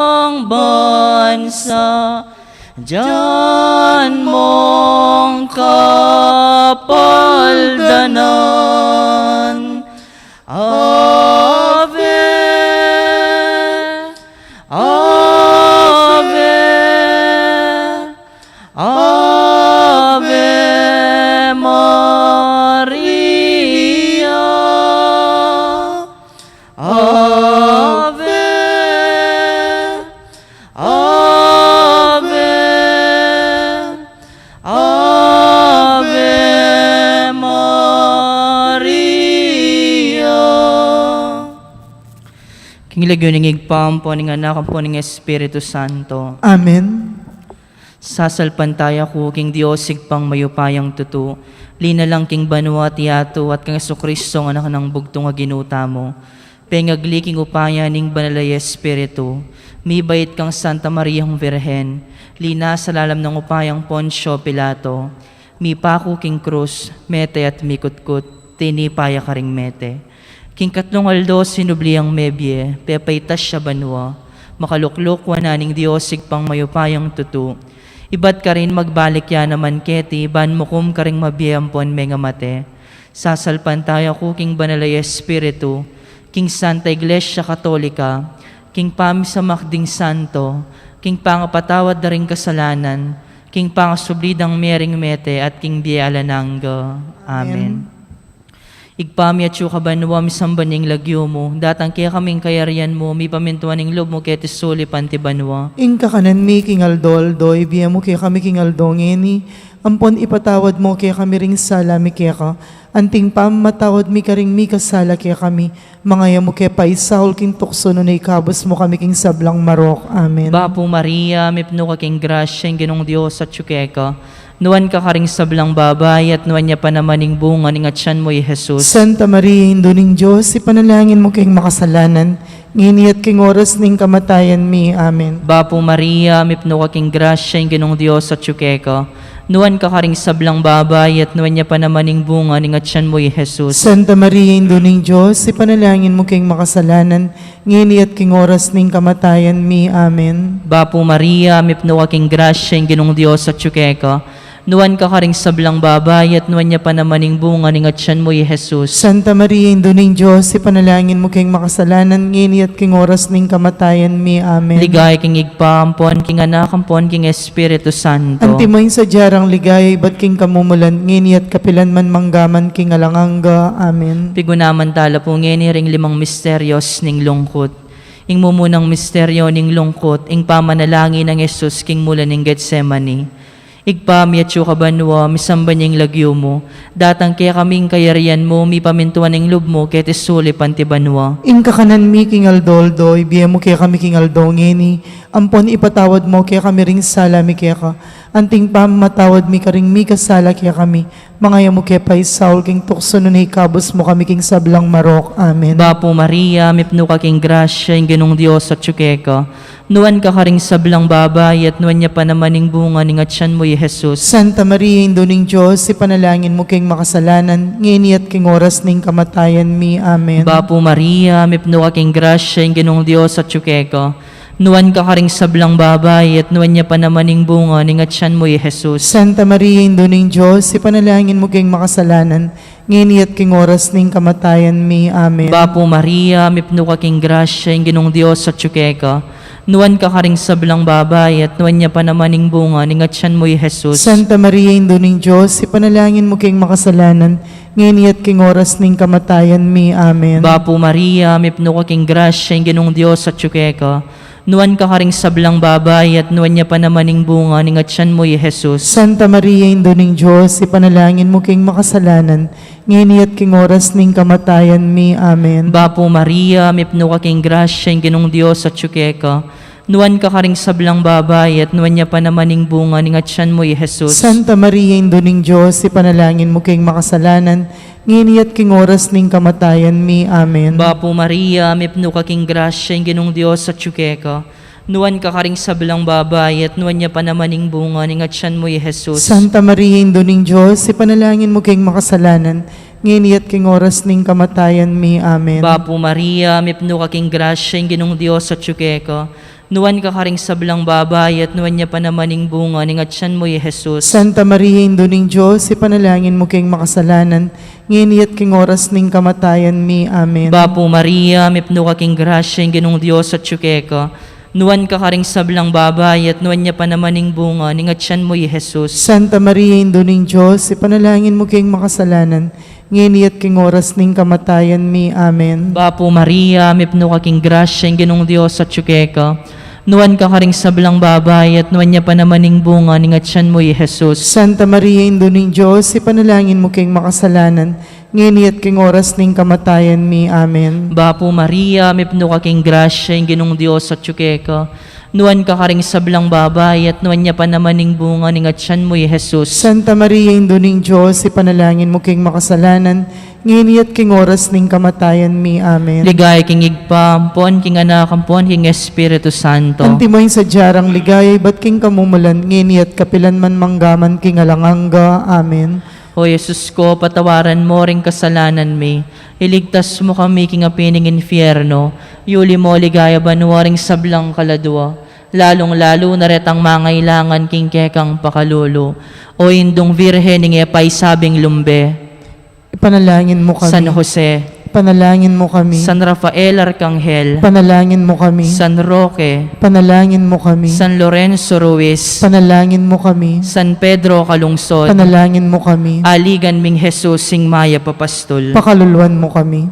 ang bansa, diyan mong kapaldanan. Ave, Ave, Ave Maria, Ave, Ave, Ave Maria. King lagyo ng igpampo ng anak po ng Espiritu Santo. Amen. Sasalpantaya ko, King Diosig pang mayupayang tutu, lina lang King Banwa tiyato at kang Jesucristo ang anak ng bugtong nga ginuta mo. Pengagli King upaya ning banalay Espiritu, mibait kang Santa Mariang Virhen, lina sa lalam ng upayang Poncio Pilato, mipako King Cruz, mete at mikutkut, tinipaya ka ring mete. King katlong aldo sinubliang mebye, pepaitas siya Banwa, makaluklok wananing Diosig pang mayupayang tutu, ibat ka rin magbalik ya naman keti, ban mukum ka rin mabiyampon menga mate. Sasalpantaya ko King Banalay Espiritu, King Santa Iglesia Katolika, King Pamisamakding Santo, King Pangapatawad na rin kasalanan, King Pangasublidang Mering Mete, at King Bialanangga. Amen. Igpami at siya kabanwa misambaning lagyo mo, datang kaya kaming kayarian mo, mi pamintuan ng lob mo kaya tisuli panti banwa. Ingka kanan mi King Aldoldo, ibiya mo kaya kami King Aldongeni, ampon ipatawad mo kaya kami ring sala mi kaya ka, anting pamatawad mi ka ring mi kasala kaya kami, mangaya mo kaya paisahol King tukso no na ikabos mo kami King sablang marok. Amen. Bapo Maria, mipno ka King grasya, ang ginong Diyos at syukeka, nuwan ka karing sablang babay at nuwan niya pa namaning bunga ning atyan mo Jesus. Santa Maria, Induning Diyos, ipanalangin mo kayong makasalanan, ngini at king oras ning kamatayan mi. Amen. Bapo Maria, mipno ka King grasya, ang ginong Diyos at syukeka, nuwan ka karing sablang babay at nuwan niya pa namaning bunga ning atyan mo Jesus. Santa Maria, Induning Diyos, ipanalangin mo kayong makasalanan, ngini at king oras ning kamatayan mi. Amen. Bapo Maria, mipno ka King grasya, ang ginong Diyos at syukeka, nuwan ka karing sablang babay at nuwan niya pa namaning bunga ning atyan mo Jesus. Santa Maria, Induning Diyos, ipanalangin mo kayong makasalanan, ngini at king oras ning kamatayan mi. Amen. Ligay King igpaampon, King anak ampon, King Espiritu Santo. Antimoy sa jarang ligay, ba't king kamumulan, ngini at kapilan man manggaman king alanganga. Amen. Pigunaman tala po ngeni ring limang misteryos ning lungkot. Ing mumunang misteryo ning lungkot, ing pamanalangin ng Jesus king mula ning Getsemani. Igpami at siya kabanwa, misamba niyang lagyo mo, datang kaya kaming kayarian mo, mi pamintuan ng lub mo, kaya tisuli panti banwa. Ingka kanan mi king Aldoldo, ibiya mo kaya kami king Aldongeni, ampon ipatawad mo kaya kami ring sala mi kaya ka, anting pamatawad mi ka ring mi kasala kaya kami, mangaya mo kaya paisaul king tukso no na ikabos mo kami king sablang marok. Amen. Bapo Maria, mipno ka King grasya, ang ginong Diyos at syukeka, nuwan ka karing sablang babay at nuwan niya pa namaning bunga ning atyan mo Jesus. Santa Maria, Induning Diyos, ipanalangin mo kayong makasalanan, ngini at king oras ning kamatayan mi. Amen. Bapo Maria, mipno ka King grasya, ang ginong Diyos at syukeka, nuwan ka karing sablang babay at nuwan niya pa namaning bunga ning atyan mo Jesus. Santa Maria, Induning Diyos, ipanalangin mo kayong makasalanan, ngini at king oras ning kamatayan mi. Amen. Bapo Maria, mipno ka King grasya, ang ginong Diyos at syukeka, nuwan ka karing sablang babay at nuwan niya pa namaning bunga ning atyan mo Jesus. Santa Maria, Induning Diyos, ipanalangin mo kayong makasalanan, ngini at king oras ning kamatayan mi. Amen. Bapo Maria, mipno ka King grasya, ang ginong Diyos at syukeka, nuwan ka karing sablang babay at nuwan niya pa namaning bunga ning atyan mo Jesus. Santa Maria, Induning Diyos, ipanalangin mo kayong makasalanan, ngini at king oras ning kamatayan mi. Amen. Bapo Maria, mipno ka King grasya, ang ginong Diyos at syukeka, nuwan ka karing sablang babay at nuwan niya pa namaning bunga ning atyan mo Jesus. Santa Maria, Induning Diyos, ipanalangin mo kayong makasalanan, ngini at king oras ning kamatayan mi. Amen. Bapo Maria, mipno ka King grasya, ang ginong Diyos at syukeka, nuwan ka karing sablang babay at nuwan niya pa namaning bunga ning atyan mo Jesus. Santa Maria, Induning Diyos, ipanalangin mo kayong makasalanan, ngini at king oras ning kamatayan mi. Amen. Bapo Maria, mipno ka King grasya, ang ginong Diyos at syukeka, Nuwan ka karing sablang babay at nuwan niya pa naman ing bunga ning atyan mo, Jesus. Santa Maria, Indo ning Diyos, ipanalangin mo kayong makasalanan, ngayon at king oras ning kamatayan mi. Amen. Bapo Maria, mipno ka king grasya ing Ginong Diyos at syukeka. Nuwan ka karing sablang babay at nuwan niya pa naman ing bunga ning atyan mo, Jesus. Santa Maria, Indo ning Diyos, ipanalangin mo kayong makasalanan, ngayon at king oras ning kamatayan mi. Amen. Bapo Maria, mipno ka king grasya ing Ginong Diyos at syukeka. Nuwan ka karing sablang babay at nuwan niya pa naman ing bunga ning atyan mo, Jesus. Santa Maria, Indo ning Diyos, ipanalangin mo kayong makasalanan, ngayon at king oras ning kamatayan mi. Amen. Bapo Maria, mipno ka king grasya ing Ginong Diyos at syukeka. Nuwan ka karing sablang babay at nuwan niya pa naman ing bunga ning atyan mo, Jesus. Santa Maria, Indo ning Diyos, ipanalangin mo kayong makasalanan, ngayon at king oras ning kamatayan mi. Amen. Ligay king igpa, ampon king anak, ampon king Espiritu Santo. Antimoy sa jarang ligay, ba't king kamumulan, ngayon at kapilan man manggaman king alanganga. Amen. O Jesus ko, patawaran mo ring kasalanan mi. Iligtas mo kami king apining infierno. Yuli mo ligaya banuwaring sablang kaladwa. Lalong-lalo na retang mangailangan king kekang pakalulo. O indong virhen ning epay sabing lumbe. Ipanalangin mo kami. San Jose, Panalangin mo kami. San Rafael Arcangel, Panalangin mo kami. San Roque, Panalangin mo kami. San Lorenzo Ruiz, Panalangin mo kami. San Pedro Calungsod, Panalangin mo kami. Aligan ming Jesus sing Maya Papastol. Pakaluluan mo kami.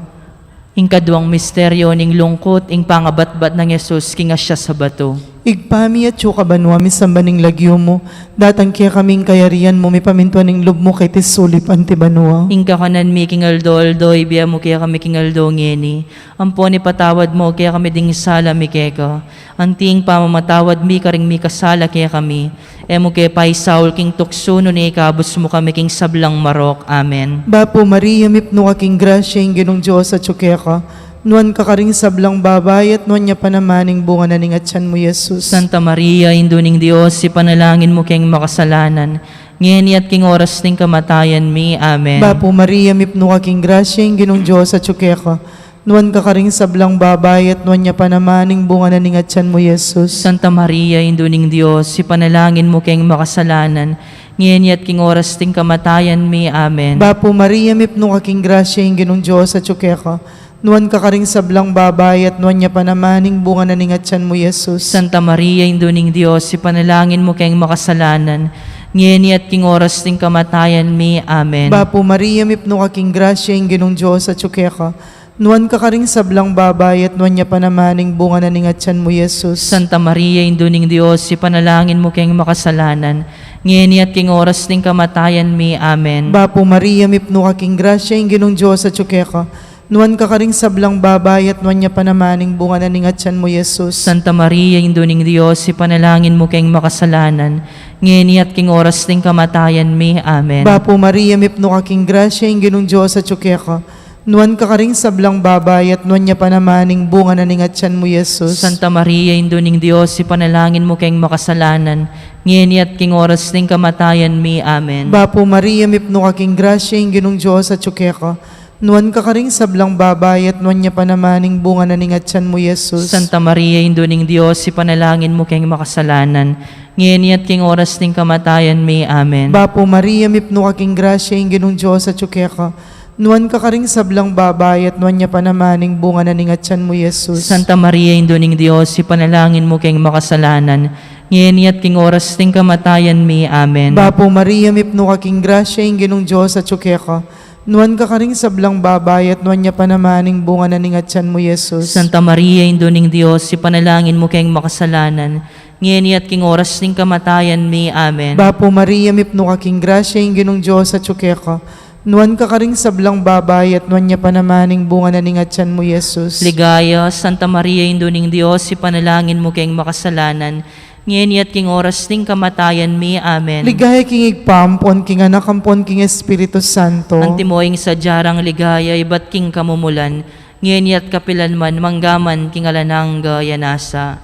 Ing kaduang misteryo ning lungkot ing pangabatbat ng Jesus king asya sa bato. Igpami at yuka banwa mi sambaning lagyo mo. Datang kaya kaming kayarian mo mi pamintuan ning lub mo kay tisulip anti banwa. Ing kakanan mi king aldo ibiya mo kaya kami king aldo ngeni. Ampon ipatawad mo kaya kami ding sala mi keka. Anting pamamatawad mi karing mi kasala kaya kami. Emo kaya pay Saul king tuksuno ni ikabos mo kami king sablang marok. Amen. Bapo Maria, mipno ka king grasya ing Ginong Diyos at tsukeka. Nuan ka karing sablang babay at nuan niya panamaning bunga na ning atyan mo, Jesus. Santa Maria, Induning Diyos, ipanalangin mo kayong makasalanan. Ngayon at king oras ng kamatayan mi. Amen. Bapo Maria, mipno ka king grasya ing Ginong Diyos at tsukeka. Nuan ka karing sablang babay at nuan niya panamaning bunga na ning atyan mo, Jesus. Santa Maria, Induning Diyos, ipanalangin mo kayong makasalanan. Ngayon at king oras ng kamatayan mi. Amen. Bapo Maria, mipno ka king grasya ing Ginong Diyos at tsukeka. Nuan ka karing sablang babay at nuan niya panamaning bunga na ning atyan mo, Jesus. Santa Maria, Induning Diyos, ipanalangin mo kayong makasalanan. Ngayon at king oras ng kamatayan mi. Amen. Bapo Maria, mipno ka king grasya ing Ginong Diyos at tsukeka. Nuan ka karing sablang babay at nuan niya panamaning bunga na ning atyan mo, Jesus. Santa Maria, Induning Diyos, ipanalangin mo kayong makasalanan. Ngayon at king oras ng kamatayan mi. Amen. Bapo Maria, mipno ka king grasya ing Ginong Diyos at tsukeka. Nuan ka karing sablang babay at nuan niya panamaning bunga na ning atyan mo, Jesus. Santa Maria, Induning Diyos, ipanalangin mo kayong makasalanan. Ngayon at king oras ng kamatayan mi. Amen. Bapo Maria, mipno ka king grasya ing Ginong Diyos at tsukeka. Nuan ka karing sablang babay at nuan niya panamaning bunga na ning atyan mo, Jesus. Santa Maria, Induning Diyos, ipanalangin mo kayong makasalanan. Ngayon at king oras ng kamatayan mi. Amen. Bapo Maria, mipno ka king grasya ing Ginong Diyos at tsukeka. Nuan ka karing sablang babay at nuan niya panamaning bunga na ning atyan mo, Jesus. Santa Maria, Induning Diyos, ipanalangin mo kayong makasalanan. Ngayon at king oras ng kamatayan mi. Amen. Bapo Maria, mipno ka king grasya ing Ginong Diyos at tsukeka. Nuan ka karing sablang babay at nuan niya panamaning bunga na ning atyan mo, Jesus. Santa Maria, Induning Diyos, ipanalangin mo kayong makasalanan. Ngayon at king oras ng kamatayan mi. Amen. Bapo Maria, mipno ka king grasya ing Ginong Diyos at tsukeka. Nuan ka karing sablang babay at nuan niya panamaning bunga na ning atyan mo, Jesus. Santa Maria, Induning Diyos, ipanalangin mo kayong makasalanan. Ngayon at king oras ng kamatayan mi. Amen. Bapo Maria, mipno ka king grasya ing Ginong Diyos at tsukeka. Nuan ka karing sablang babay at nuan niya panamaning bunga na ning atyan mo, Jesus. Ligaya, Santa Maria, Induning Diyos, ipanalangin mo kayong makasalanan. Ngayon at king oras ng kamatayan mi. Amen. Ligaya king igpampon, king anak ampon, king Espiritu Santo. Antimoing sa jarang ligaya, iba't king kamumulan. Ngayon at kapilanman, manggaman, king alanang yanasa.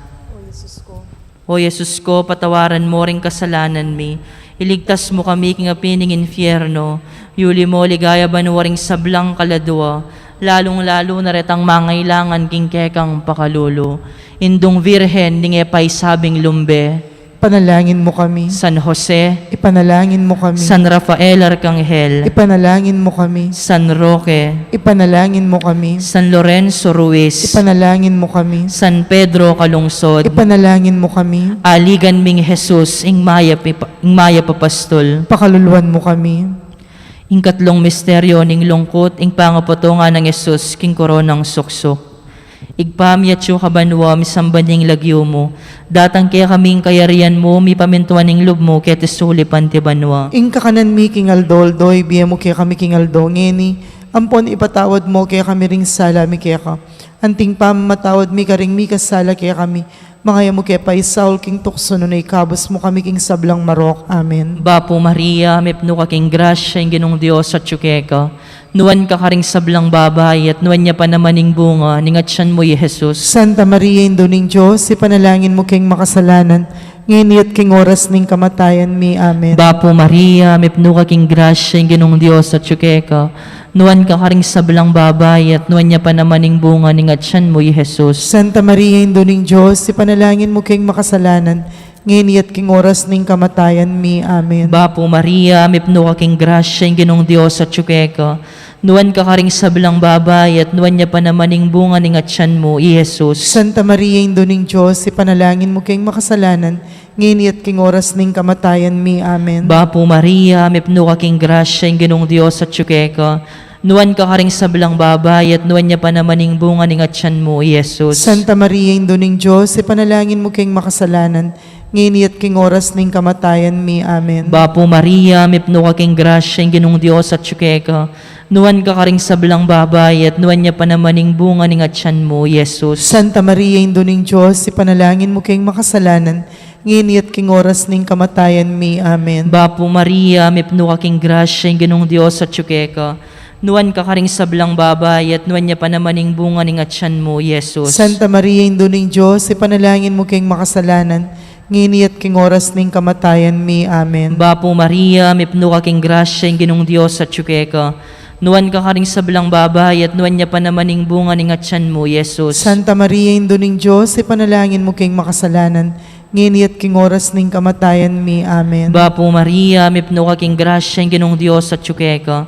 O Jesus ko, patawaran mo ring kasalanan mi. Iligtas mo kami king apining infierno. Yuli mo ligaya banuwaring sablang kaladwa. lalong-lalo na retang mangailangan king kekang pakalulo. Indong Virhen ning epay sabing lumbe, Ipanalangin mo kami. San Jose, Ipanalangin mo kami. San Rafael Arcangel, Ipanalangin mo kami. San Roque, Ipanalangin mo kami. San Lorenzo Ruiz, Ipanalangin mo kami. San Pedro Calungsod, Ipanalangin mo kami. aligan ming Jesus, ing maya papastol. Pakaluluan mo kami. Ing katlong misteryo ning lungkot, ing pangapotongan ng Jesus, king koronang suksok. Igpamiat yu kabanwa, misambaning lagyo mo. Datang kaya kaming kayarian mo, mi pamintuan ning lub mo, kaya tisulipan ti banwa. Ing kakanan mi kingal doldoy, biya mo kaya kami kingal ngeni. Ampon ipatawad mo kaya kami ring sala mi kaya ka. Anting matawad mi ka ring mi kasala kaya kami. Mga mo kaya pa isaul king tukso no na ikabos mo kami king sablang marok. Amen. Bapo Maria, mipno ka king grasya, ing ginong Diyos at tsukeka. Nuwan ka karing sablang babay, at nuwan niya pa naman ning bunga, ningatsyan mo y Jesus. Santa Maria, Indo ning Diyos, ipanalangin mo king makasalanan, ngayon at king oras ning kamatayan mi. Amen. Bapo Maria, mipno ka king grasya, ing ginong Diyos at tsukeka. Nuwan ka karing sablang babay, at nuwan niya pa naman ning bunga, ningatsyan mo y Jesus. Santa Maria, Indo ning Diyos, ipanalangin mo king makasalanan, ngayon at king oras ning kamatayan mi. Amen. Bapo Maria, mipno ka king grasya, ing ginong Diyos at tsukeka. Nuwan ka karing sablang babay, at nuwan niya pa naman ning bunga, ningatsyan mo y Jesus. Santa Maria, Indo ning Diyos, ipanalangin mo king makasalanan, ngayon at king oras ning kamatayan mi. Amen. Bapo Maria, mipno ka king grasya, ing ginong Diyos at tsukeka. Nuwan ka karing sablang babay, at nuwan niya pa naman ning bunga, ningatsyan mo y Jesus. Santa Maria, Indo ning Diyos, ipanalangin mo king makasalanan, ngayon at king oras ning kamatayan mi. Amen. Bapo Maria, mipno ka king grasya, ing ginong Diyos at tsukeka. Nuwan ka karing sablang babay, at nuwan niya pa naman ning bunga, ningatsyan mo y Jesus. Santa Maria, Indo ning Diyos, ipanalangin mo king makasalanan, ngayon at king oras ning kamatayan mi. Amen. Bapo Maria, mipno ka king grasya, ing ginong Diyos at tsukeka. Nuwan ka karing sablang babay, at nuwan niya pa naman ning bunga, ningatsyan mo y Jesus. Santa Maria, Indo ning Diyos, ipanalangin mo king makasalanan, ngayon at king oras ning kamatayan mi. Amen. Bapo Maria, mipno ka king grasya, ing ginong Diyos at tsukeka. Nuwan ka karing sablang babay, at nuwan niya pa naman ning bunga, ningatsyan mo y Jesus. Santa Maria, Indo ning Diyos, ipanalangin mo king makasalanan, ngayon at king oras ning kamatayan mi. Amen. Bapo Maria, mipno ka king grasya, ing ginong Diyos at tsukeka.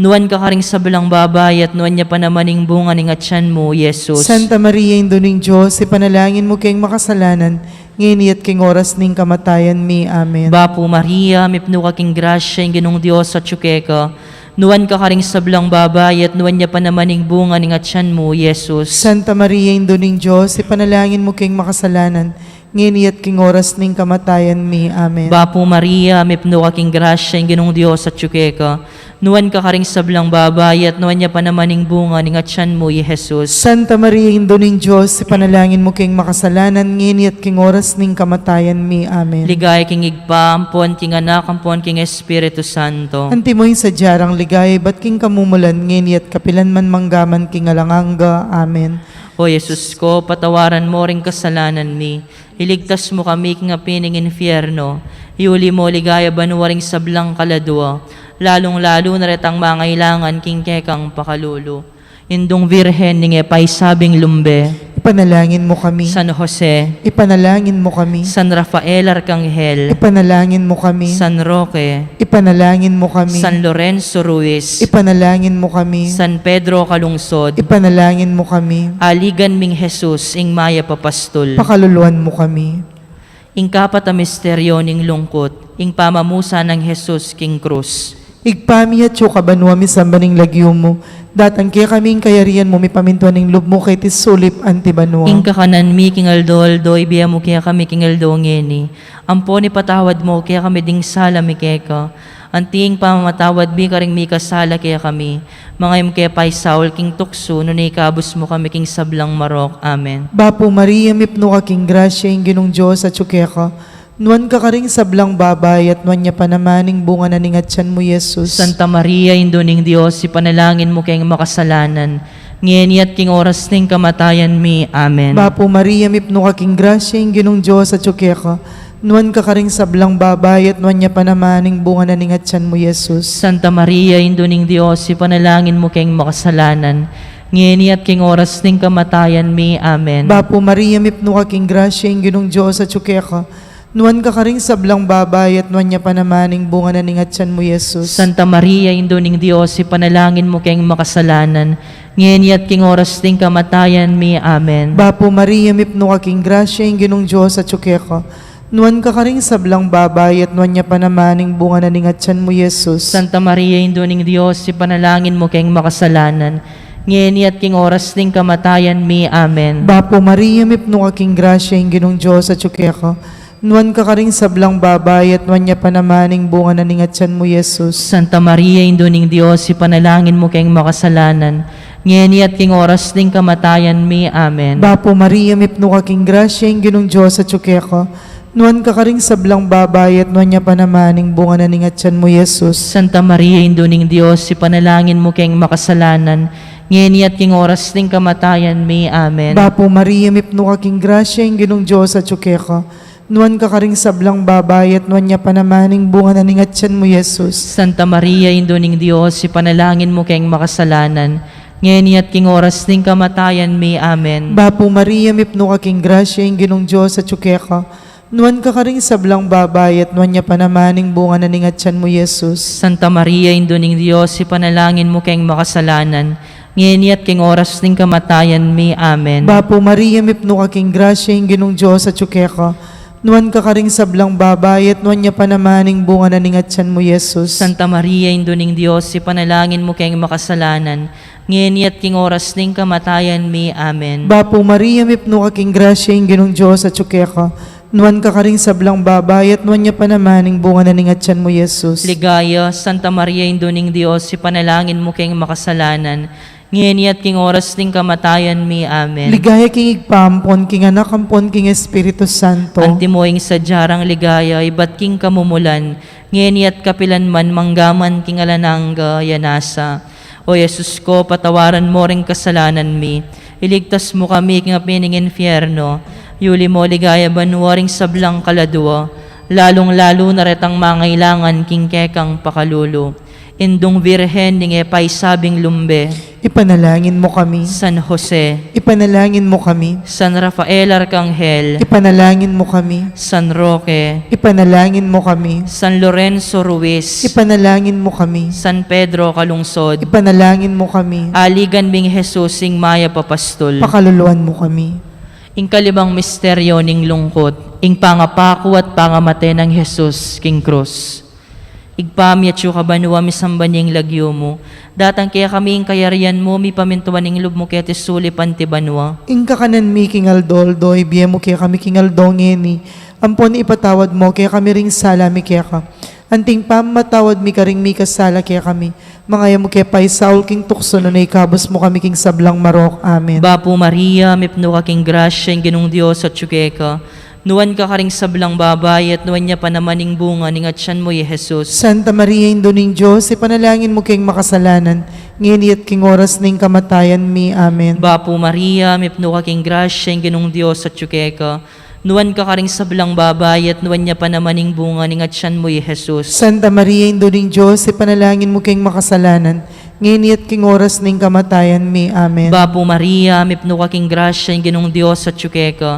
Nuwan ka karing sablang babay, at nuwan niya pa naman ning bunga, ningatsyan mo y Jesus. Santa Maria, Indo ning Diyos, ipanalangin mo king makasalanan, ngayon at king oras ning kamatayan mi. Amen. Bapo Maria, mipno ka king grasya, ing ginong Diyos at tsukeka. Nuwan ka karing sablang babay, at nuwan niya pa naman ning bunga, ningatsyan mo y Jesus. Santa Maria, Indo ning Diyos, ipanalangin mo king makasalanan, ngayon at king oras ning kamatayan mi. Amen. Bapo Maria, mipno ka king grasya, ing ginong Diyos at tsukeka. Nuwan ka karing sablang babay, at nuwan niya pa naman ning bunga, ningatsyan mo y Jesus. Santa Maria, Indo ning Diyos, ipanalangin mo king makasalanan, ngayon at king oras ning kamatayan mi. Amen. Ligay king igpa, ampon king anak, ampon king Espiritu Santo. Anti mo sa jarang ligay, ba't king kamumulan, ngayon at kapilan man manggaman king alanganga. Amen. O Jesus ko, patawaran mo ring kasalanan mi. Iligtas mo kami king apining infierno. Iuli mo ligaya banuwaring sablang kaladwa. Lalong-lalo na retang mangailangan king kekang pakalulo. Indong Virhen ning epay sabing lumbe, Ipanalangin mo kami. San Jose, Ipanalangin mo kami. San Rafael Arcangel, Ipanalangin mo kami. San Roque, Ipanalangin mo kami. San Lorenzo Ruiz, Ipanalangin mo kami. San Pedro Calungsod, Ipanalangin mo kami. aligan ming Jesus, ing maya papastol. Pakaluluan mo kami. Ing kapat a misteryo ning lungkot, ing pamamusa ng Jesus king krus. Igpami at kabanwa mi sambaning lagyo mo. Datang kaya kaming kayarian mo mi pamintuan ng loob mo kay tisulip antibanwa. Ing kakanan mi king aldol, do ibiya mo kaya kami king aldo ngeni. Ampo ni patawad mo kaya kami ding sala mi keka. Anting pamamatawad mi karing mi kasala kaya kami. Mga im kaya pay Saul king tukso, no ikabos mo kami king sablang marok. Amen. Bapo Maria, mipno ka king grasya, ing ginong Diyos at tsukeka. Nuwan ka karing sablang babay, at nuwan niya panamaning bunga na ningatsyan mo, Jesus. Santa Maria, Induning Diyos, ipanalangin mo kayong makasalanan. Ngayon at king oras ng kamatayan mi. Amen. Bapo Maria, mipno ka king grasya, ing ginong Diyos at tsukeka. Nuwan ka karing sablang babay, at nuwan niya panamaning bunga na ningatsyan mo, Jesus. Santa Maria, Induning Diyos, ipanalangin mo kayong makasalanan. ngeni at king oras ning kamatayan mi. Amen. Bapo Maria, mipno ka king grasya, ing ginong Diyos at tsukeka. Nuan ka karing sablang babay at nuan niya panamaning bunga na ningatsan mo, Jesus. Santa Maria, Indo ning Dios, ipanalangin mo kayong makasalanan, ngeni at king oras ning kamatayan mi. Amen. Bapo Maria, mipno ka king grasya, ing ginong Diyos at tsukeka. Nuan ka karing sablang babay at nuan niya panamaning bunga na ningatsan mo, Jesus. Santa Maria, Indo ning Dios, ipanalangin mo kayong makasalanan, ngeni at king oras ning kamatayan mi. Amen. Bapo Maria, mipno ka king grasya, ing ginong Diyos at tsukeka. Nuan ka karing sablang babay at nuan niya panamaning bunga na ningatsan mo, Jesus. Santa Maria, Indo ning Dios, ipanalangin mo kayong makasalanan, ngeni at king oras ning kamatayan mi. Amen. Bapo Maria, mipno ka king grasya, ing ginong Diyos at tsukeka. Nuan ka karing sablang babay at nuan niya panamaning bunga na ningatsan mo, Jesus. Santa Maria, Indo ning Dios, ipanalangin mo kayong makasalanan, ngeni at king oras ning kamatayan mi. Amen. Bapo Maria, mipno ka king grasya, ing ginong Diyos at tsukeka. Nuan ka karing sablang babay at nuan niya panamaning bunga na ningatsan mo, Jesus. Santa Maria, Indo ning Dios, ipanalangin mo kayong makasalanan, ngeni at king oras ning kamatayan mi. Amen. Bapo Maria, mipno ka king grasya, ing ginong Diyos at tsukeka. Nuan ka karing sablang babay at nuan niya panamaning bunga na ningatsan mo, Jesus. Santa Maria, Indo ning Dios, ipanalangin mo kayong makasalanan, ngeni at king oras ning kamatayan mi. Amen. Bapo Maria, mipno ka king grasya, ing ginong Diyos at tsukeka. Nuan ka karing sablang babay at nuan niya panamaning bunga na ningatsan mo, Jesus. Santa Maria, Indo ning Dios, ipanalangin mo kayong makasalanan, ngeni at king oras ning kamatayan mi. Amen. Bapo Maria, mipno ka king grasya, ing ginong Diyos at tsukeka. Nuan ka karing sablang babay at nuan niya panamaning bunga na ningatsan mo, Jesus. Ligaya, Santa Maria, Indo ning Dios, ipanalangin mo kayong makasalanan, ngeni at king oras ning kamatayan mi. Amen. Ligaya king igpampon, king anak ampon, king Espiritu Santo. Antimoing sa jarang ligaya, iba't king kamumulan, ngeni at kapilan man manggaman king alanangga yanasa. O Jesus ko, patawaran mo ring kasalanan mi, iligtas mo kami king apining infierno, yuli mo ligaya banwaring sablang kaladwa, lalong-lalo na retang mangailangan king kekang pakalulo. Indong Birhen ning epay sabing lumbe, Ipanalangin mo kami. San Jose, Ipanalangin mo kami. San Rafael Arcangel, Ipanalangin mo kami. San Roque, Ipanalangin mo kami. San Lorenzo Ruiz, Ipanalangin mo kami. San Pedro Calungsod, Ipanalangin mo kami. Aligan Bing Jesus ing Maya Papastol. Pakaluluan mo kami. Ing kalibang misteryo ning lungkot, ing pangapako at pangamate ng Jesus king krus. Igpamyat yu kabanwa misambanyeng lagyo mo, datang kaya kami ing kayarian mo, mi pamintuan ing lub mo kaya tisuli pantibanwa. Ing kakanan mi king aldoldo, ibiye mo kaya kami king aldongeni. Ampon ipatawad mo kaya kami ring sala mi kaya ka. Anting pamatawad mi karing mi kasala kaya kami. Mangaya mo kaya pay Saul king tukso na ikabos mo kami king sablang marok. Amen. Bapo Maria, mipno ka king grasya, ing ginong Diyos at tsukeka. Nuwan ka karing sablang babay at nuwan niya panamaning bunga ning atyan mo, Jesus. Santa Maria, Indo ning Diyos, ipanalangin mo king makasalanan, ngini at king oras ning kamatayan mi. Amen. Bapo Maria, mipno ka king grasya, ing ginong Diyos at tsukeka. Nuwan ka karing sablang babay at nuwan niya panamaning bunga ning atyan mo, Jesus. Santa Maria, Indo ning Diyos, ipanalangin mo king makasalanan, ngini at king oras ning kamatayan mi. Amen. Bapo Maria, mipno ka king grasya, ing ginong Diyos at tsukeka.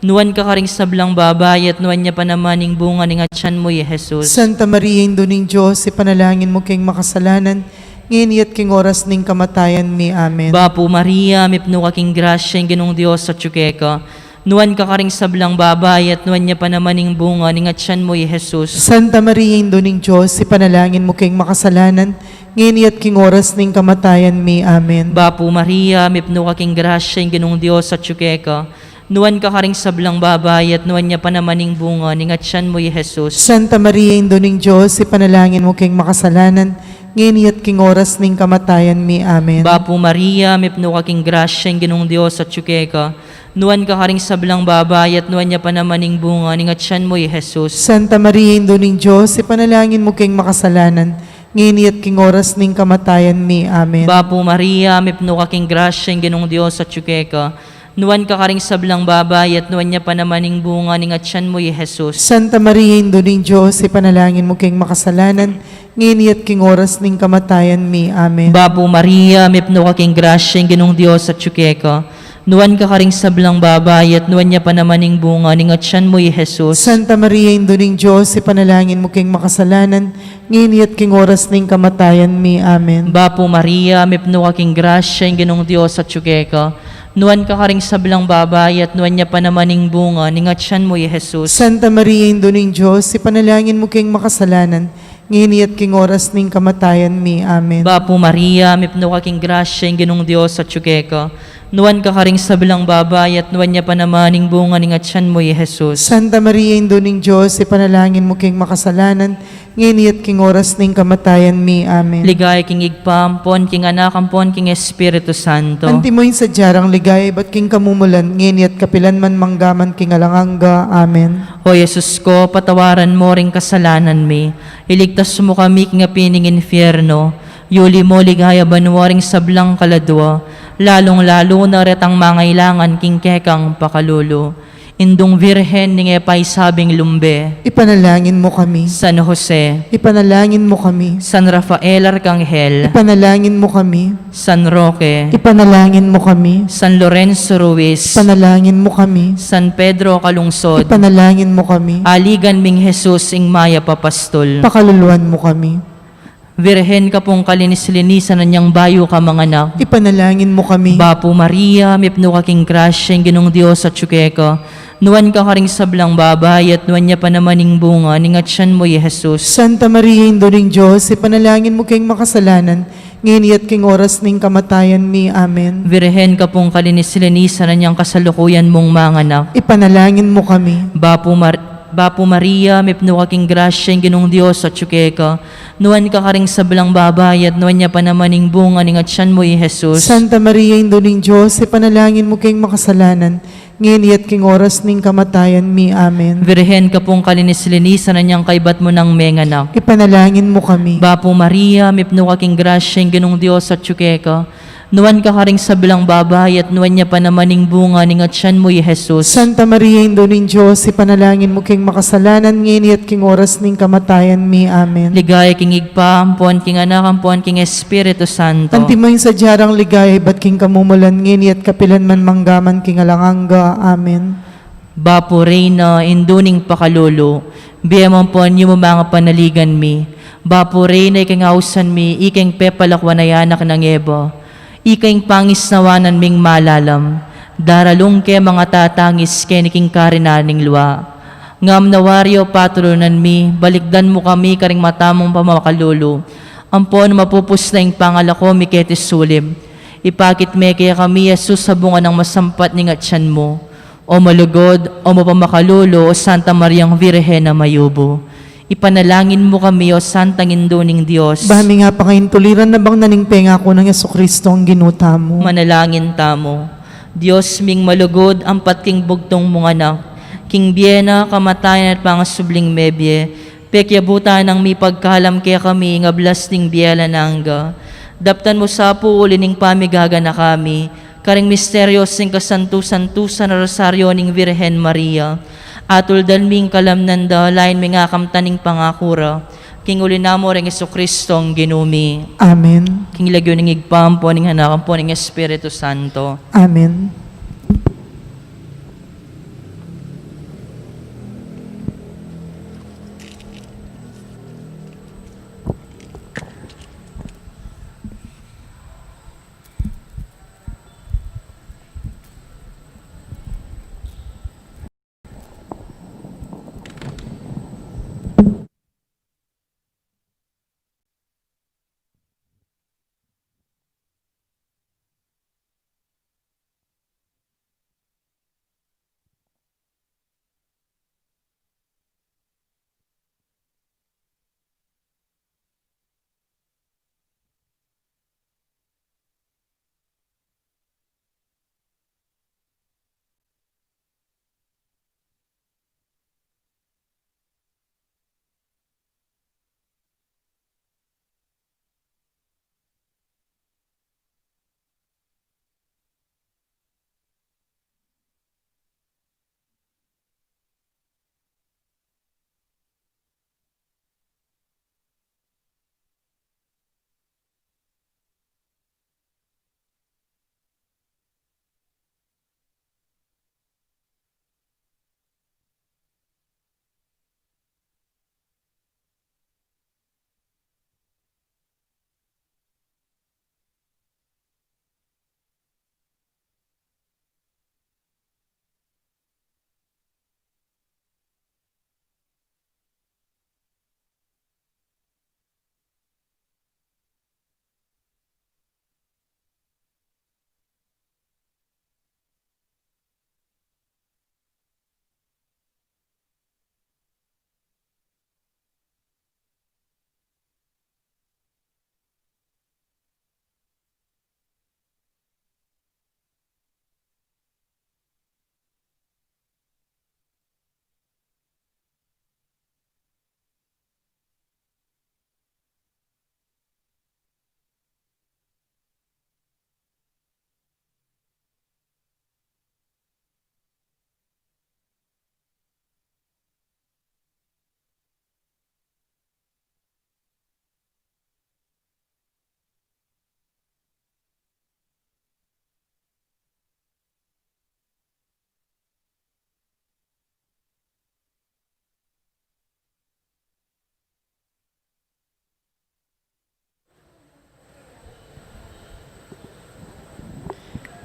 Nuwan ka karing sablang babay at nuwan niya panamaning bunga ning atyan mo, Jesus. Santa Maria, Indo ning Diyos, ipanalangin mo king makasalanan, ngini at king oras ning kamatayan mi. Amen. Bapo Maria, mipno ka king grasya, ing ginong Diyos at tsukeka. Nuwan ka karing sablang babay at nuwan niya panamaning bunga ning atyan mo, Jesus. Santa Maria, Indo ning Diyos, ipanalangin mo king makasalanan, ngini at king oras ning kamatayan mi. Amen. Bapo Maria, mipno ka king grasya, ing ginong Diyos at tsukeka. Nuwan ka karing sablang babay at nuwan niya panamaning bunga ning atyan mo, Jesus. Santa Maria, Indo ning Diyos, ipanalangin mo king makasalanan, ngini at king oras ning kamatayan mi. Amen. Bapo Maria, mipno ka king grasya, ing ginong Diyos at tsukeka. Nuwan ka karing sablang babay at nuwan niya panamaning bunga ning atyan mo, Jesus. Santa Maria, Indo ning Diyos, ipanalangin mo king makasalanan, ngini at king oras ning kamatayan mi. Amen. Bapo Maria, mipno ka king grasya, ing ginong Diyos at tsukeka. Nuwan ka karing sablang babay at nuwan niya panamaning bunga ning atyan mo, Jesus. Santa Maria, Indo ning Diyos, ipanalangin mo king makasalanan, ngini at king oras ning kamatayan mi. Amen. Bapo Maria, mipno ka king grasya, ginong Diyos at tsukeka. Nuwan ka karing sablang babay at nuwan niya pa naman ning bunga, ning atyan mo Jesus. Santa Maria, Indo ning Diyos, ipanalangin mo king makasalanan, ngini at king oras ning kamatayan mi. Amen. Bapo Maria, mipno ka king grasya, ginong Diyos at tsukeka. Nuwan ka karing sablang babay at nuwan niya pa naman ning bunga, ning atyan mo Jesus. Santa Maria, Indo ning Diyos, ipanalangin mo king makasalanan, ngini at king oras ning kamatayan mi. Amen. Bapo Maria, mipno ka king grasya, ginong Diyos at tsukeka. Nuwan ka karing sablang babay at nuwan niya pa naman ning bunga, ning atyan mo Jesus. Santa Maria, Indo ning Diyos, ipanalangin mo king makasalanan, ngini at king oras ning kamatayan mi. Amen. Ligay king igpampon, king anak ampon, king Espiritu Santo. Antimoy sa jarang ligay, ba't king kamumulan, ngini at kapilan man manggaman king alanganga. Amen. O Jesus ko, patawaran mo ring kasalanan mi. Iligtas mo kami king apining infierno. Yuli mo ligaya banwaring sablang kaladwa. Lalong-lalo na retang mangailangan king kekang pakalulo. Indong Virhen ning epay sabing lumbe. Ipanalangin mo kami. San Jose, Ipanalangin mo kami. San Rafael Arcangel, Ipanalangin mo kami. San Roque, Ipanalangin mo kami. San Lorenzo Ruiz, Ipanalangin mo kami. San Pedro Calungsod, Ipanalangin mo kami. aligan ming Jesus ing maya papastol. Pakaluluan mo kami. Virhen ka pong kalinis-linisan na niyang bayo ka mga anak. Ipanalangin mo kami. Bapo Maria, mipno ka king grasya, ginong Diyos at tsukeka. Nuwan ka karing sablang babay at nuwan niya pa naman ning bunga, ning atyan mo Jesus. Santa Maria, Indo ning Diyos, ipanalangin mo king makasalanan, ngini at king oras ning kamatayan mi. Amen. Virhen ka pong kalinis-linisan na niyang kasalukuyan mong mga anak. Ipanalangin mo kami. Bapo Maria, mipno ka king grasya, ginong Diyos at tsukeka. Nuwan ka karing sablang babay at nuwan niya pa naman ning bunga, ning atyan mo Jesus. Santa Maria, Indo ning Diyos, ipanalangin mo king makasalanan, ngini at king oras ning kamatayan mi. Amen. Virhen ka pong kalinis-linisan na niyang kaibat mo ng menganak. Ipanalangin mo kami. Bapo Maria, mipno ka king grasya, ginong Diyos at tsukeka. Nuwan ka karing sablang babay at nuwan niya pa naman ning bunga, ning atyan mo Jesus. Santa Maria, Indo ning Diyos, ipanalangin mo king makasalanan, ngini at king oras ning kamatayan mi. Amen. Ligay king igpa, ampon, king anak, ampon, king Espiritu Santo. Antimoy sa jarang ligay, ba't king kamumulan, ngini at kapilan man manggaman king alanganga. Amen. Bapo Reyna, induning pakalulo, biyamon po niyo mo mga panaligan mi. Bapo Reyna, iking ausan mi, iking pepalakwan ay anak ng Eba. Iking pangis nawanan ming malalam, daralong ke mga tatangis keniking karinaning luwa. Ngam nawaryo patulunan mi, balikdan mo kami karing matamong pamakalulo. Ampon mapupus na ing pangalako mi ketis sulim. Ipakit me kaya kami Jesus sa bunga ng masampat ning atyan mo. O malugod, o mapamakalulo, o Santa Mariang Virhen na mayubo. Ipanalangin mo kami, o Santang Induning Diyos. Bahami nga pa ngayon tuliran na bang naningpenga ko ng Yesukristo ang ginuta mo. Manalangin tamo. Diyos ming malugod, ang patking bugtong mong anak. King Biena, kamatayan at pangasubling mebye. Pekyabutan ang mi pagkalam kaya kami, nga blasting biela nangga. Daptan mo sa puuli ning pamigaga na kami. Karing misteryos sing kasantu-santusan na rosaryo ning Virhen Maria. Atul dalming kalamnan da, lain may nga kamtaning pangakura. King ulinamo ring Jesucristo ang ginumi. Amen. King lagyo ning igpampo, ning hanakan po ning Espiritu Santo. Amen.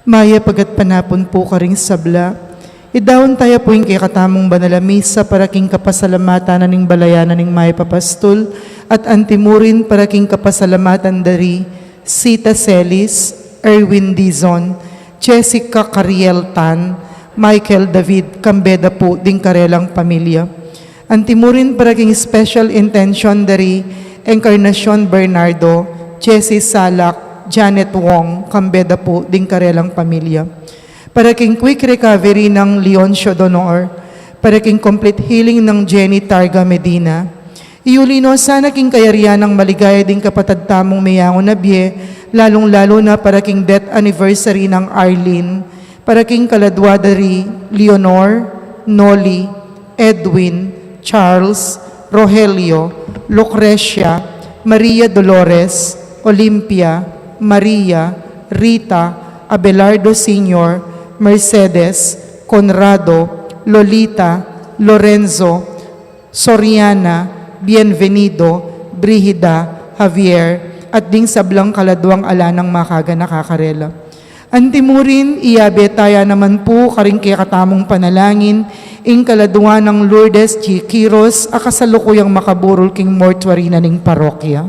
Maya pagat panapon po karing sabla. Idawon tayo po yung kay katamong banalamisa para king kapasalamatan na ning balayanan ning Maya Papastol at antimurin para king kapasalamatan dari Sita Celis, Erwin Dizon, Jessica Cariel Tan, Michael David Cambeda po ding karelang pamilya. Antimurin para king special intention dari Encarnacion Bernardo, Jessie Salak, Janet Wong, Cambeda po ding karelang pamilya. Para king quick recovery ng Leoncio Donor, para king complete healing ng Jenny Targa Medina. Iulino sana king kayarian ng maligaya ding kapatad tamong mayangon na biye, lalong-lalo na para king death anniversary ng Arlene, para king kaladwadari Leonor, Noli, Edwin, Charles, Rogelio, Lucrecia, Maria Dolores, Olympia, Maria, Rita, Abelardo Sr., Mercedes, Conrado, Lolita, Lorenzo, Soriana, Bienvenido, Brigida, Javier, at ding sablang kaladwang ala ng makaga nakakarela. Antimurin, iyabe taya naman po karing kaya katamong panalangin, ing kaladwa ng Lourdes G. Quiros, akasalukuyang makaburol king mortuary na ning parokya.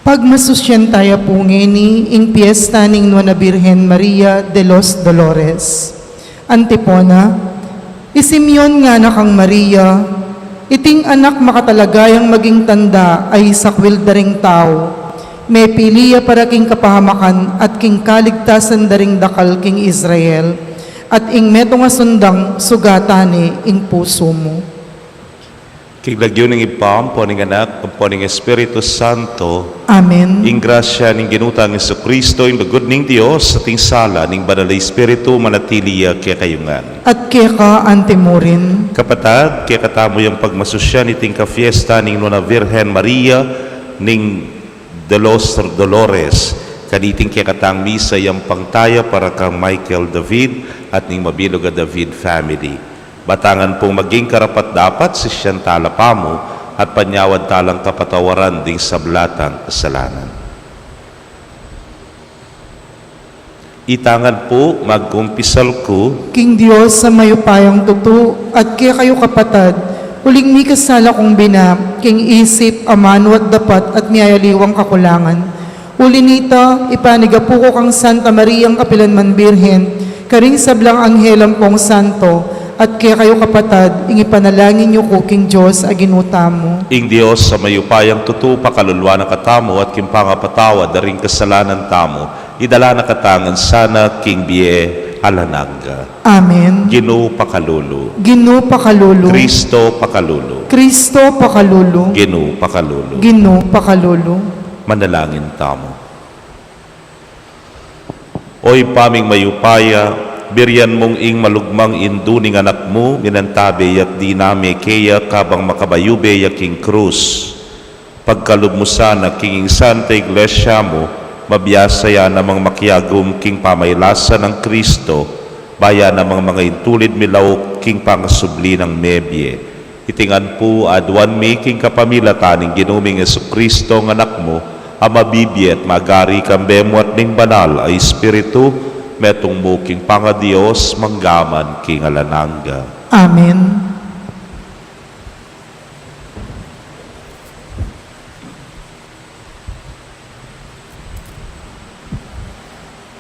Pagmasusyan tayo po ngeni, ing piyesta ning Nuana Birhen Maria de los Dolores. Antipona, Isimyon nga na kang Maria, iting anak makatalagayang maging tanda ay sakwil daring tao. May piliya para king kapahamakan at king kaligtasan daring dakal king Israel. At ing meto nga sundang sugatani ing puso mo. King lagyo ng ipam, po ng anak, po ng Espiritu Santo, Amen. ing grasya ng ginutang Yesu Kristo, ing lugod ng Diyos, at ing sala ng banal na Espiritu, manatiliya kaya kayungan. At kaya ka antimorin. Kapatad, kaya katamo yung pagmasusya ni ting ka-fiesta ning Nona Virgen Maria ning de los Dolores. Kaniting kaya katang misa yung pangtaya para kang Michael David at ning mabilog a David family. Batangan pong maging karapat-dapat si siyang talapamo at panyawad talang kapatawaran ding sablatang kasalanan. Itangan po magkumpisal ko, King Diyos sa mayupayang tuto, at kaya kayo kapatad, huling mi kasala kong bina, king isip, amanwat dapat at miyayaliwang kakulangan. Uli nita, ipaniga po ko kang Santa Mariang Kapilanman Birhen, karing sablang anghelang pong santo, at kaya kayo kapatad, ingipanalangin niyo ko king Diyos aginuta mo. ing Diyos sa mayupayang tutu pakalulwa na katamo at kimpangapatawa daring kasalanan tamo, idala na katangan sana king Bie alananga. Amen. Ginoo pakalulu. Ginoo pakalulu. Kristo pakalulu. Kristo pakalulu. Ginoo pakalulu. Ginoo pakalulu. Manalangin tamo. Oy paming mayupaya, biryan mong ing malugmang induning anak mo, minantabe yak di nami kaya kabang makabayube yaking krus. Pagkalubmusan na king Santa Iglesia mo, mabiyasaya namang makiagum king pamaylasa ng Kristo, baya namang mga intulid milaw king pangasubli ng mebye. Itingan po adwan mi king kapamilataning ginuming Yesu Kristo ng anak mo, amabibye at magari kambemo at ning banal ay Espiritu, metong mo king panga-Diyos, manggaman king alananga. Amen.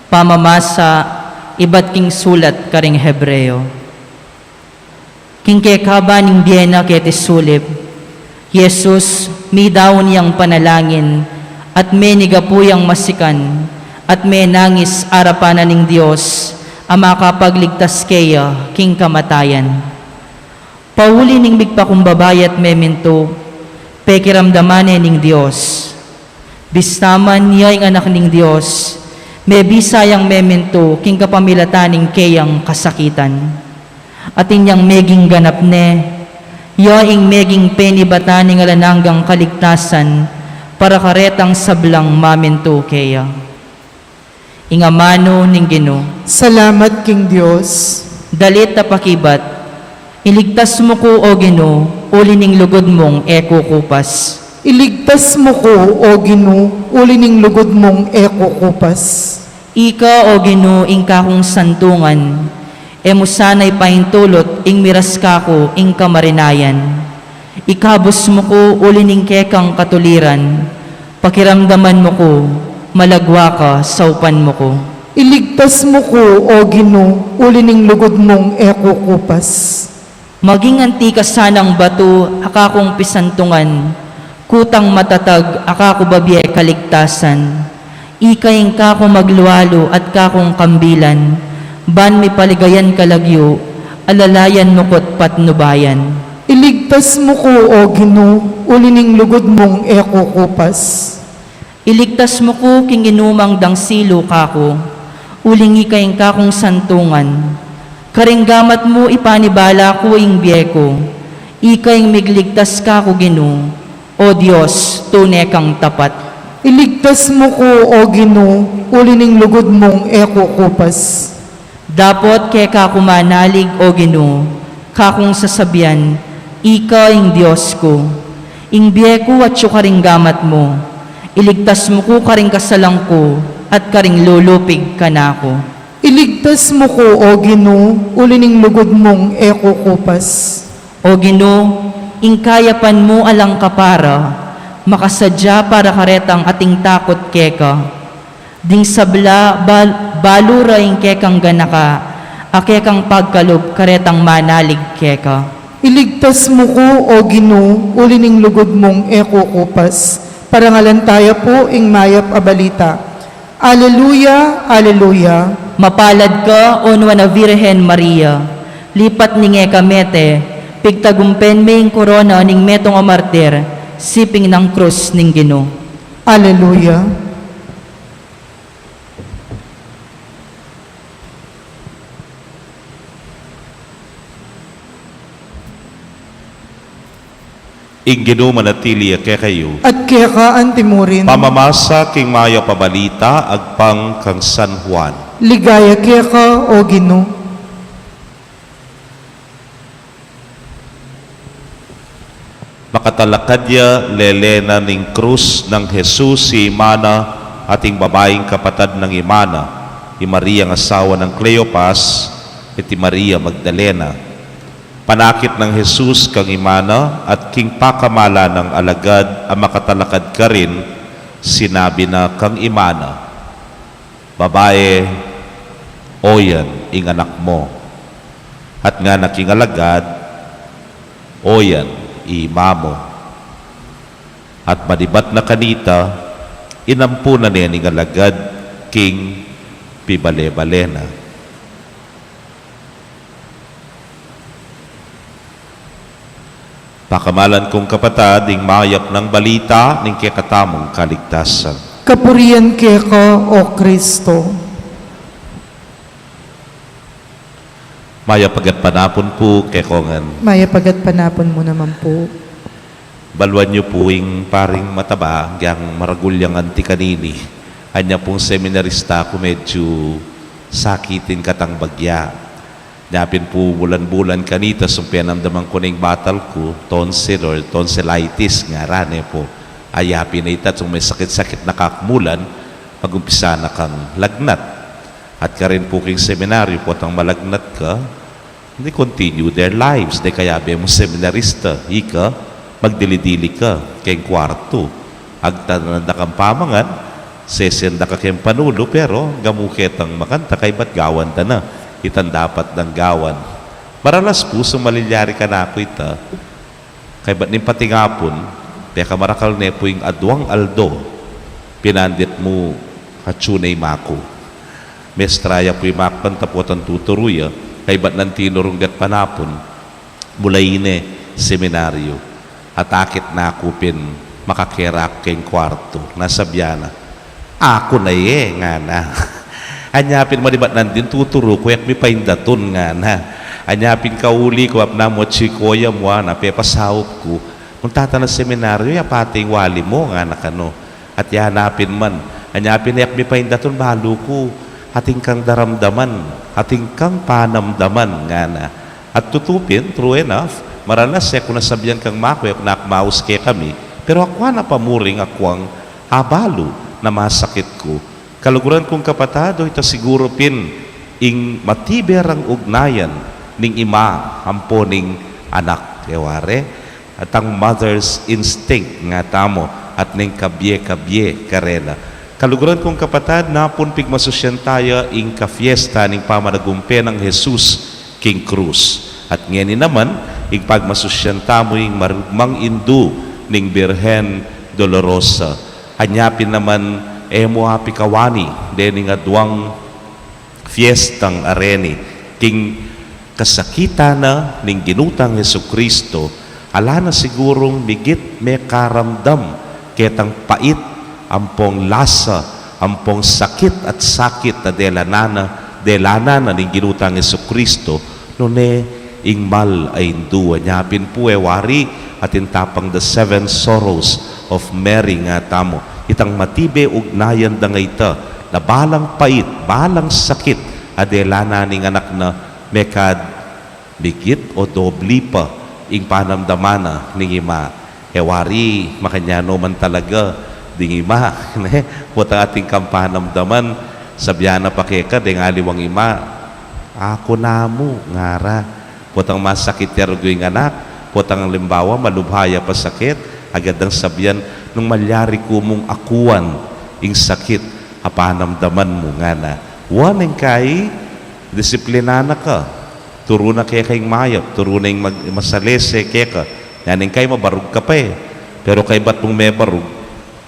Pamamasa, iba't king sulat karing Hebreo. King kekaba ning biyena kete sulib, Jesus, mi daw niyang panalangin, at may nigapuyang masikan, at may nangis arapanan ning Diyos, ang makapagligtas kaya king kamatayan. Pauli ning bigpakumbabayat memento, pekiramdamane ning Diyos. Bistaman niya ang anak ning Diyos, may bisayang memento king kapamilataning kayang kasakitan. At inyang meging ganap ne, yaing meging penibataning alananggang kaligtasan, para karetang sablang mamento kaya. Ingamano ning Ginoo, Salamat king Diyos. dalit ta pakibat, iligtas mo ko o Ginoo, uli ning lugod mong eko kupas. Iligtas mo ko, O Ginoo, uli ning lugod mong eko kupas. Ika o Ginoo ing kakong santungan, emo sanay pahintulot ing miras kako ing kamarinayan. Ikabos mo ko uli ning kekang katuliran, pakiramdaman mo ko, malagwa ka sa upan mo ko. Iligtas mo ko, O Ginoo, uli ning lugod mong eko kupas. Maging antika sanang bato, akakong pisantungan, kutang matatag, akako babye kaligtasan. Ikaing kako magluwalo at kakong kambilan, ban mi paligayan kalagyo, alalayan mo ko't patnubayan. Iligtas mo ko, O Ginoo, uli ning lugod mong eko kupas. Iligtas mo ko king inumang dangsilo kako, uling ikaing kakong santungan. Karinggamat mo ipanibala ko ing biyeko, ikaing migligtas kako Ginoo, o Diyos, tunay kang tapat. Iligtas mo ko, O Ginoo, uli ning lugod mong eko kupas. Dapot kay kakumanalig o Ginoo, kakong sasabihan, ika ing Diyos ko. Ing biyeko at siyo karinggamat mo, iligtas mo ko karing kasalang ko, at karing lulupig ka na ako. Iligtas mo ko, O Ginoo, uli ning lugod mong eko kupas. O Ginoo, ing kayapan mo alang kapara, makasadya para karetang ating takot keka. Ding sabla balura ing kekang ganaka, Akekang pagkalob karetang manalig keka. Iligtas mo ko, O Ginoo, ulining lugod mong ekukupas. Parangalan tayo po ing mayap abalita. Aleluya, aleluya. Mapalad ka, o na Virhen Maria. Lipat ni nga kamete, pigtagumpen may korona ning metong amartir, siping ng krus ning Ginoo. Aleluya. Ingino manatili kay kayo. At kaya ka antimurin, Pamamasa king maya pabalita agpang kang San Juan. ligaya kaya ka, O Ginoo. Makatalakadya lelena ning krus ng Jesus si Imana ating babaeng kapatad ng Imana, ni Maria ang asawa ng Cleopas, at ni Maria Magdalena. Panakit ng Jesus kang Imana at king pakamala ng alagad ang makatalakad ka rin, sinabi na kang Imana, babae, oyan ing anak mo. At nga naking alagad, oyan imamo. At madibat na kanita, inampunan niya ning alagad king pibale-balena. Pakamalan kong kapatad, ing mayap ng balita ning kekatamong kaligtasan. Kapurian kaya ka, O Kristo. Mayap agat panapon po kekongan. Maya pagat panapon mo naman po. Baluan niyo po ing paring mataba, hanggang maragulyang anti kanini. Anya pong seminarista ko medyo sakitin katang bagya. Napin po bulan-bulan kanita, sumpian namdaman ko na yung batal ko, tonsil or tonsillitis nga rane po. Ayapin na itat, may sakit-sakit na kakmulan, pag-umpisa na kang lagnat. At ka rin po king seminaryo po, at ang malagnat ka, hindi continue their lives. Di kaya be mo seminarista, ika, magdili-dili ka, kayong kwarto. Agtananda kang pamangan, sesenda ka kayong panulo, pero gamukit ang makanta, kay ba't gawan ta na? Itan dapat ng gawan. Maralas po, sumalilyari ka na ako ita. Kay ba't ning patingapon, teka marakal ne po yung adwang aldo, pinandit mo katsunay mako. Mestraya po yung makpan tapot ang tuturuya, kay ba't nang tinurunggat panapon, mulay ne seminaryo. Atakit na akupin, makakerak kayong kwarto, nasa biyana. Ako na nga na. Anyapin mo diba't nandin tuturo ko at may paindaton nga na. Anyapin kauli ko at namot si Koya mo na pepasahop ko. Kung tata na seminaryo, yapating wali mo nga na kano. At yahanapin man. Anyapin na may paindaton balo ko. Ating kang daramdaman. Ating kang panamdaman nga na. At tutupin, true enough, maralas kung nasabihan kang mako, nakmaus kay kami. Pero ako na pamuring akwang abalo na masakit ko. Kaluguran kong kapatado, ito siguro pin ing matiberang ugnayan ning ima ampo ning anak keware at ang mother's instinct nga tamo at ning kabye-kabye karela. Kaluguran kong kapatad, napon pigmasusyan tayo ing kafiesta ning pamanagumpe ng Jesus king Cruz. At ngeni naman, ing pagmasusyan tamo ing marugmang indu ning Birhen Dolorosa. Anyapin naman emo api kawani dening adwang fiestang areni king kasakita na ning ginutang Jesucristo, ala na sigurong migit may karamdam ketang pait ampong lasa ampong sakit at sakit na delana na ning ginutang Jesucristo nune ing mal ay induwa nyapin po wari at intapang the seven sorrows of Mary nga tamo. Itang matibe ugnayan da nga ita, na balang pait, balang sakit, adelana ning anak na mekad bigit o dobli pa ing panamdamana ning ima. Hewari, makanyano man talaga, ding ima. Puta ating kampanamdaman, sabyana pa keka, ding aliwang ima. Ako na mo, ngara. Putang masakit yarugo yung anak, putang limbawa, malubhaya pa sakit, agad ang sabyan, nung malyari ko mong akuan ing sakit, apanamdaman mo nga na. Waneng kay disiplinana ka, turo na kaya kayong mayap, turo na yung masalese kaya ka, yanin kayo mabarug ka pa eh. Pero kay ba't mong may barug,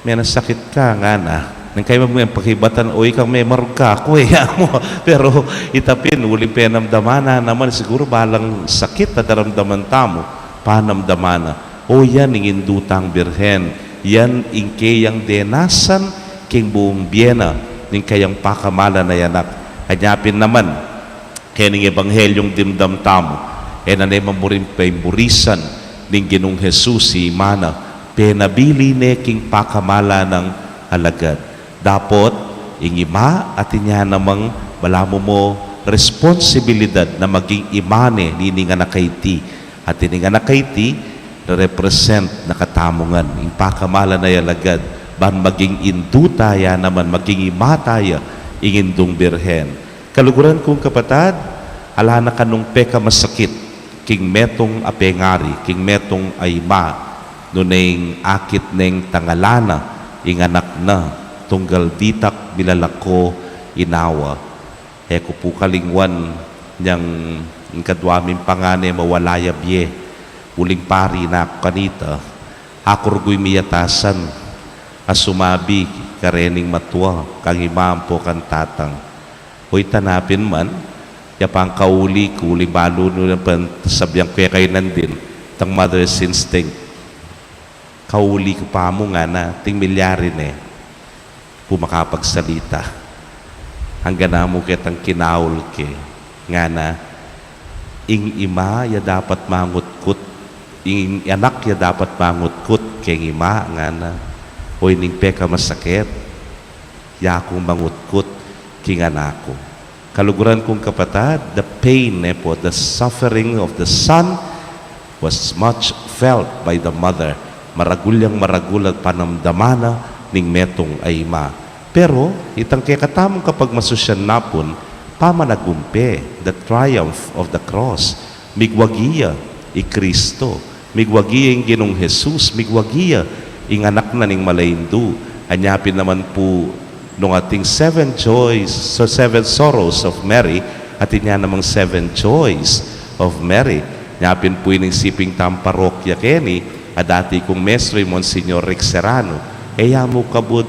may nasakit ka nga na. Nang kayo mo yung pakibatan, o ikaw may marug ka ako eh. Pero itapin, uling penamdamana naman, siguro balang sakit na daramdaman tamo, panamdamana. O yan, ingindutang birhen. Yan, ingkayang denasan, king buong biyena, ning kayang pakamala na yanak. Hanyapin naman, kaya ning ebanghelyong dimdam tamo, nanay mamurin pa'y murisan, ning ginong Jesus si Imana, penabili ne king pakamala ng alagad. Dapot, ing ima at inya namang balamo mo responsibilidad na maging imane ni nga nakaiti. At ini nga nakaiti, na represent na katamungan. Ing pakamala na yalagad, ban maging indutaya naman, maging imataya, ingindong birhen. Kaluguran kong kapatad, ala na kanong peka masakit, king metong apengari, king metong ayma, nuneng akit neng tangalana, ing anak na, tunggal ditak bilalako inawa. Eko po kalingwan niyang kadwamin pangane mawalaya biye. Uling pari na ako kanita, akurgoy miyatasan, asumabi karening matwa, kang imam po kang tatang. Hoy tanapin man, yapang kauli, kuli balo nung sabyang kaya kayo nandin, tang mother's instinct. Kauli ko pa mo nga na, ting milyarin eh, pumakapagsalita. Hanggang na mo kitang kinaul ke, nga na, ing ima ya dapat mangutkut, ing anak ya dapat mangutkut, keng ima nga na, hoy ning peka masakit, ya akong mangutkut, king anako. Kaluguran kong kapatad, the pain po, the suffering of the son was much felt by the mother. Maragulyang maragulat panamdamana ning metong ay ima. Pero, itang kekatamong kapag masusyan napon, pamanagumpe, the triumph of the cross, migwagiya, i Kristo, migwagiya yung ginong Jesus, migwagiya, ing anak na ning malaindu. Anyapin naman po, nung ating 7 sorrows of Mary, at inya namang 7 joys of Mary. Nyapin po yung siping tamparokya keni, dati kong mestre, Monsignor Rick Serrano, mo kabud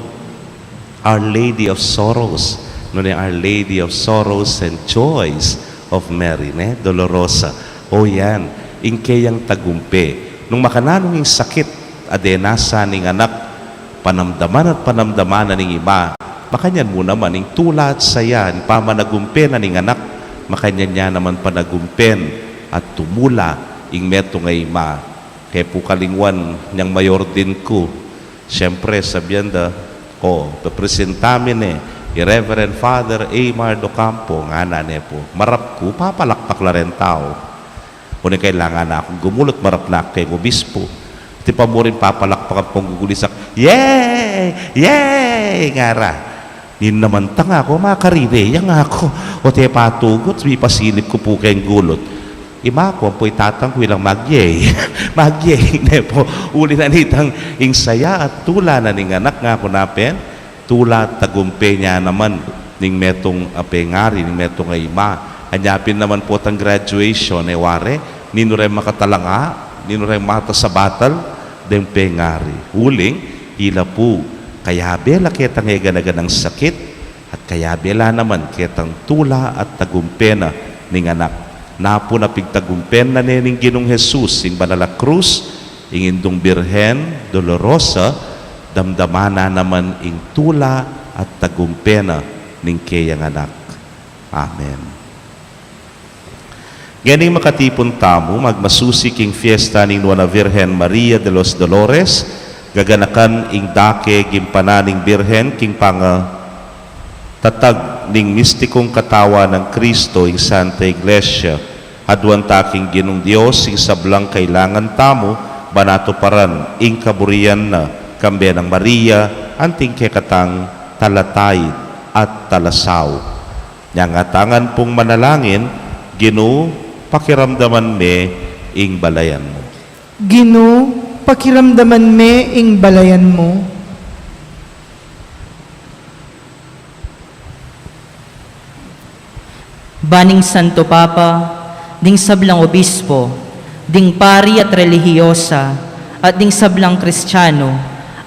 Our Lady of Sorrows, Our Lady of Sorrows and Joys of Mary, Dolorosa. O yan, ingkayang tagumpe. Nung makananong yung sakit, adenasa ning anak, panamdaman at panamdaman na ning iba, makanyan mo naman, ing tulat saya, pamanagumpe na ning anak, makanyan niya naman panagumpen at tumula, ing meto ngay ima. Kaya po kalingwan niyang mayor din ko. Siyempre, sabienda ko, papresentamin i-Reverend Father Aymar Docampo, nga na po. Marap ko, papalakpak la rin tao. Kung kailangan na akong gumulot, marap na kay obispo. Di pa mo rin papalakpak pong gugulisak, yay! Yay! Ngara. Yun naman tanga ako, makarine, yang ako. O te patugot, may pasilip ko po kayong gulot. Ima ko, po'y tatang ko ilang magyay. Magyay, po. Uli na nitang ing saya at tula na ning anak nga ko napen. Tula at tagumpe niya naman ning metong apengari, ning metong ima. Anyapin naman po tang graduation, ware, nino rin makatalanga, nino rin mata sa batal, deng pengari. Uling, ila po, kaya bela ketang eganaganang sakit, at kaya bela naman ketang tula at tagumpe na ning anak. Napo na pigtagumpen na ning ginong Jesus ing banala krus, ing indong birhen dolorosa, damdamana naman ing tula at tagumpena ning kayang anak. Amen. Ganing makatipon tamo, magmasusi king fiesta ning Nuana Virgen Maria de los Dolores, gaganakan ing dake gimpananing birhen king tatag ning mistikong katawa ng Kristo ing Santa Iglesia, adwan taking ginong Dios ing sablang kailangan tamo, banato paran ing kaburian na kambe ng Maria, anting kekatang talatay at talasaw. Nyangatangan pong manalangin, Ginoo, pakiramdaman me ing balayan mo. Ginoo, pakiramdaman me ing balayan mo. Baning Santo Papa, ding sablang obispo, ding pari at relihiyosa, at ding sablang kristyano,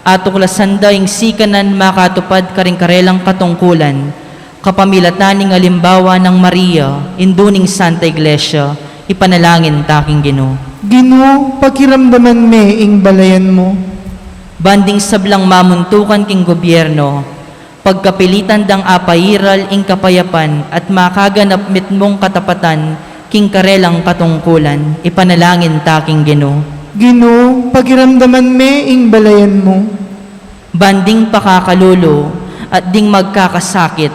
at tuklasan daing sikanan makatupad karing-karelang katungkulan, kapamilataning alimbawa ng Maria, induning Santa Iglesia, ipanalangin taking Ginoo. Ginoo, pakiramdaman me ing balayan mo. Banding sablang mamuntukan king gobyerno, pagkapilitan dang apairal ing kapayapan at makaganap mitmong katapatan king karelang katungkulan, ipanalangin taking Ginoo. Ginoo, pakiramdaman me ing balayan mo. Banding pakakalulo at ding magkakasakit,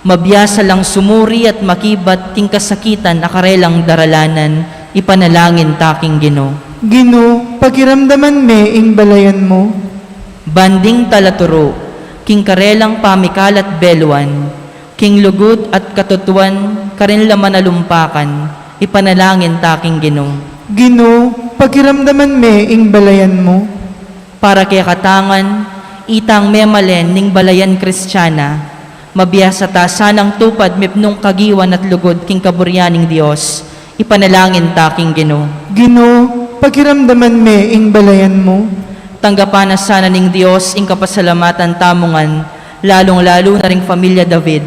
mabiyasa lang sumuri at makibat king kasakitan akarelang daralanan, ipanalangin taking Ginoo. Ginoo, pakiramdaman me ing balayan mo. Banding talaturo, king karelang pamikalat beluan, king lugod at katutuan, karinlaman nalumpakan, ipanalangin taking Ginoo. Ginoo, pakiramdaman me ing balayan mo. Para kay katangan, itang memalen ning balayan kristyana, mabiyasa ta sanang tupad mipnong kagiwan at lugod king kaburyaning Dios, ipanalangin taking Ginoo. Ginoo, pakiramdaman me ing balayan mo. Tanggapan na sana ning Dios ing kapasalamatan tamungan, lalong-lalo na ring pamilya David.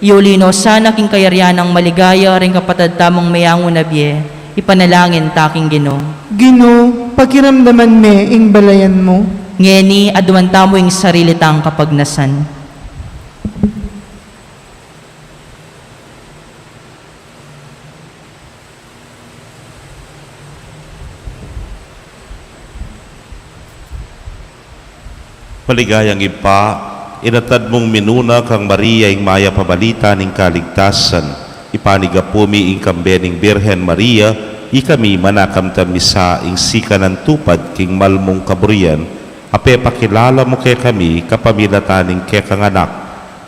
Iulino sana king kayaryanang maligaya ring kapatad tamong mayango na biye, ipanalangin taking Ginoo. Ginoo, pakiramdaman me ing balayan mo. Ngeni aduan tamo ing sarili tang kapagnasan. Paligayang ipa, inatad mong minuna kang Maria ing maya pabalita ning kaligtasan. Ipanigapumi ing kambening Birhen Maria, ikami manakamtan misa ing sikanan tupad king malmong kaburian, ape pakilala mo kay kami kapamilataning kay kang anak,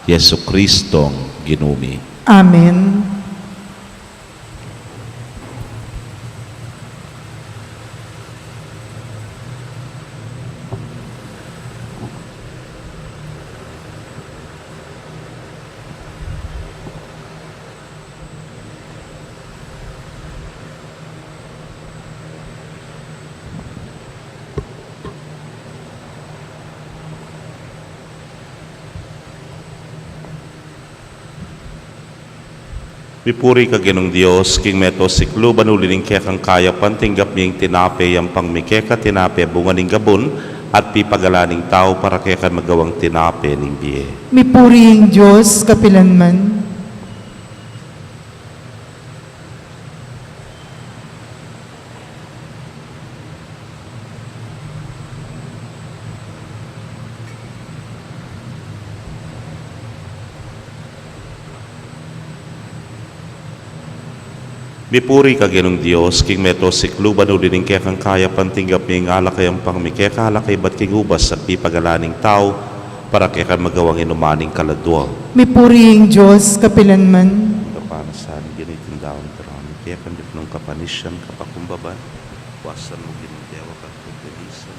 Yesu Kristong Ginumi. Amen. Mipuri ka Ginong Dios, king meto siklo banulining kaya kang kaya pantinggap miyang tinape yang pangmikeka tinape bunga ning gabon at pipagalaning tao para kaya kan magawang tinape ning biye. Mipuri ing Diyos, kapilanman. Mipuri ka Ginong Dios, king meto siklo banulining kaya kang kaya pantinggap miyang alakay ang pangmikeka alakay bat king ubas at pipagalaning tao para kaya kan magawang inumaning kaladwal. Mipuri ing Diyos, kapilanman. Kapanasan, ginitin daon karami, kaya kan nung kapanisyan kapakumbaban, wasan mo ginundewa ka kagalisan.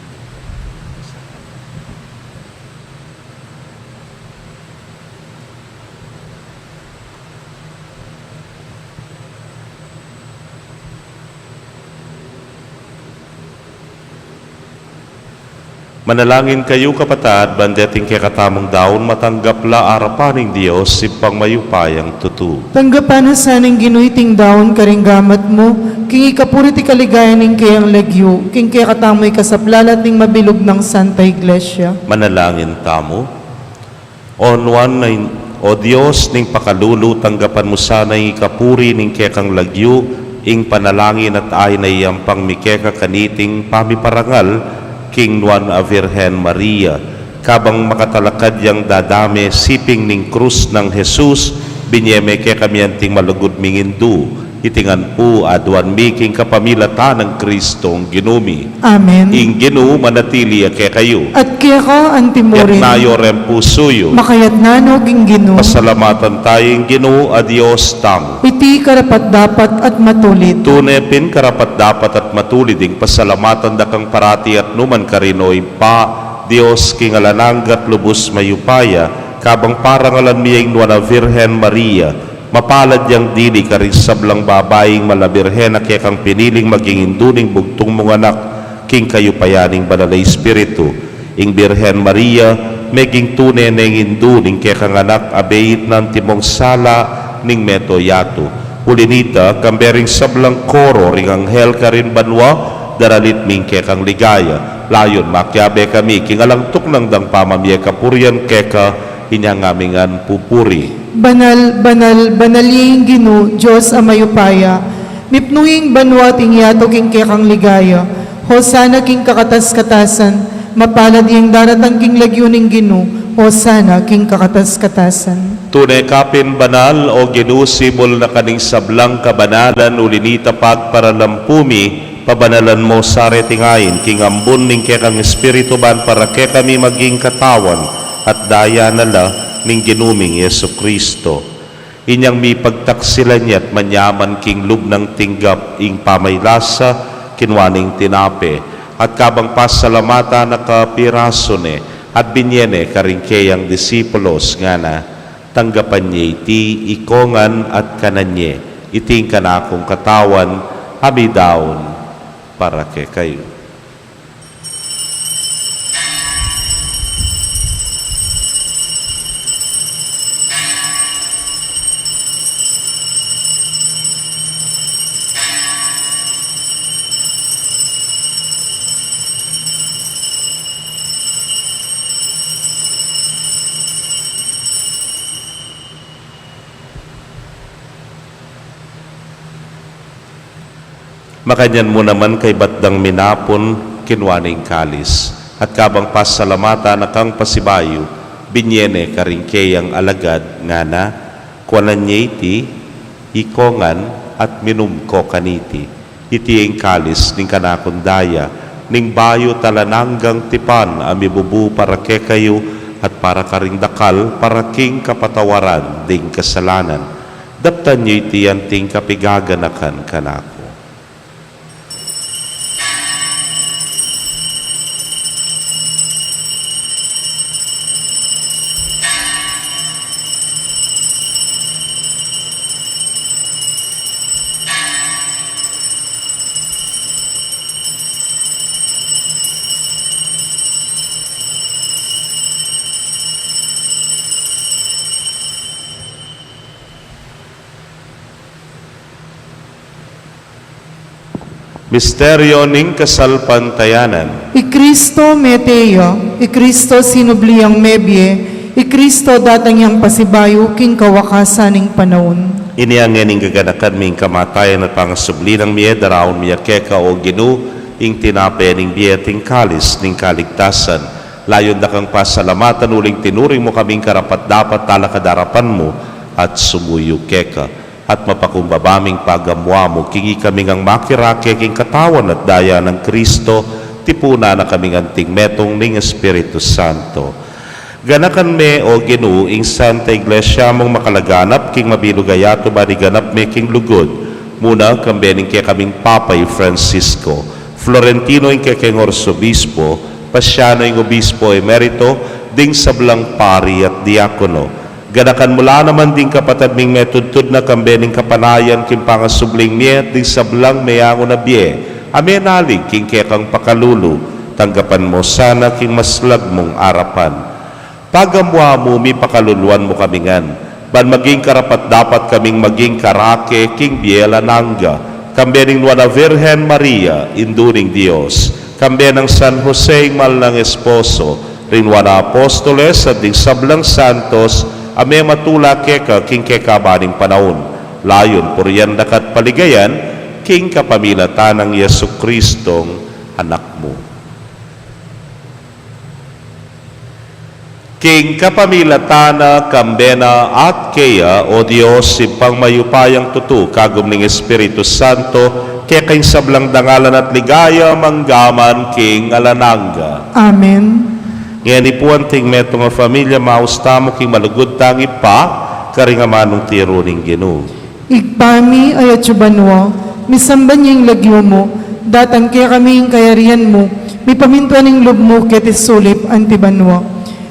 Manalangin kayo kapatad, bandeting kay katamong daon, matanggap la arapaning Diyos, sipang mayupayang tutu. Tanggapan na saning ginuiting daon karing gamat mo, king ikapuriti kaligayan ning kayang lagyo, king kaya katamoy kasaplalat ning mabilog ng Santa Iglesia. Manalangin tamo. O Diyos, ning pakalulu, tanggapan mo sana yung ikapuri ning kekang lagyo, ing panalangin at ay na iyang pangmikeka kaniting pamiparangal, King Juan a Virgen Maria, kabang makatalakad yang dadame siping ning krus ng Jesus, binyeme kay kami anting malugod mingindu, itingan po aduan miking kapamilata ng Kristong Ginumi. Amen. Ing Ginoo manatili kay kayo. At kaya ka, Yat antimurin, nayo ren pusuyo. makayat nanog ing Ginoo, Pasalamatan tayong Ginoo a Dios tamo. iti karapat dapat at matulit. Tunepin karapat dapat at matuliding pasalamatan dakang parati at numan karinoy pa Dios kingalananggat lubos mayupaya kabang parangalan miyang nuana Virgen Maria Mapalad yang dili ka rin sablang babaeng malabirhen na kaya kang piniling maging induning bugtong mong anak, king kayo payaning banal na Espiritu. Ing Birhen Maria, meging tunay na induning kaya kang anak, abeit ng timong sala ning meto yato. Ulinita, kambering sablang koro, ring anghel ka rin banwa, daralit ming kaya kang ligaya. Layon, makyabe kami, kingalangtok ng dang pamamye kapurian keka, inyangamingan pupuri. Banal, banal, banaliying Gino, Diyos amayupaya. Mipnuing banwa tingyato king kekang ligaya. Hosana king kakatas-katasan. Mapalad iyang daratang king lagyuning Gino. Hosana king kakatas-katasan. Tunay kapin banal o ginusibol na kaning sablang kabanalan ulinita pagparalampumi, pabanalan mo sa retingayin, king ambon ning kekang Espiritu ban para ke kami maging katawan at daya nala ning ginuming Yesu Kristo. Inyang mi pagtaksilan niya't manyaman king lubnang tinggap ing pamaylasa kinwaning tinape at kabang pasalamata na kapirasone at binyene karingkeyang disipulos nga na tanggapan niya iti ikongan at kananye iting kanakong katawan abidaon para ke kayo. Makanyan mo naman kay batdang minapon kinwaning kalis at kabang pasalamata na kang pasibayo binyene karingkeyang alagad nga na kuanan niya iti ikongan at minumko kaniti iti ang kalis ning kanakundaya ning bayo talananggang tipan amibubu para ke kayo at para karing dakal para king kapatawaran ding kasalanan daptan niyo iti anting kapigaganakan kanako. Misteryo ning kasalpantayanan. I Kristo meteya, I Kristo sinubliang mebye, I Kristo datang yang pasibayo king kawakasaning panahon. Iniangin ing gaganakan ming kamatayan at pangasubli ng miye daraon miya keka o ginu ing tinape ning biyeting kalis ning kaligtasan. Layon na kang pasalamatan uling tinuring mo kaming karapat dapat talakadarapan mo at sumuyo keka. At mapakumbabaming pagamwa mo, kingi kaming ang makirake king katawan at daya ng Kristo, tipuna na kaming anting metong ning Espiritu Santo. Ganakan me o ginu ing Santa Iglesia mong makalaganap king mabilugayato ba ni ganap me king lugod. Muna kambening kaya kaming Papay Francisco, Florentino ing kaya king Orsobispo, Pasiano ing Obispo Emerito, ding sablang pari at diakono. Ganakan mula naman din kapatid ming metudtud na kambening kapanayan king pangasubling niya ding sablang mayango na biye. Amenalig king kekang pakalulu, tanggapan mo sana king maslag mong arapan. Pagamwa mo mi pakaluluan mo kamingan, ban maging karapat dapat kaming maging karake king biela nangga, kambening nuana Virgen Maria, induning Dios, kambenang San Jose mal ng esposo, rinwana apostoles at ding sablang santos, ame matula keka king kekabaning panahon. Layon puriyan dakat paligayan king kapamilatan ng Yesu Kristong anak mo. King kapamilatana kambena at kaya o Diyos simpang mayupayang tutu kagum ning Espiritu Santo kaya sablang dangalan at ligaya manggaman king alananga. Amen. Ngayon ipuan ting meto nga familia maustamo king malugod tangi pa karingamanong tiro ning Ginoo. Igpami ay atsubanwa, misamban niyang lagyo mo, datang kaya kaming kayarian mo, mi pamintuan ng loob mo keti sulip antibanwa.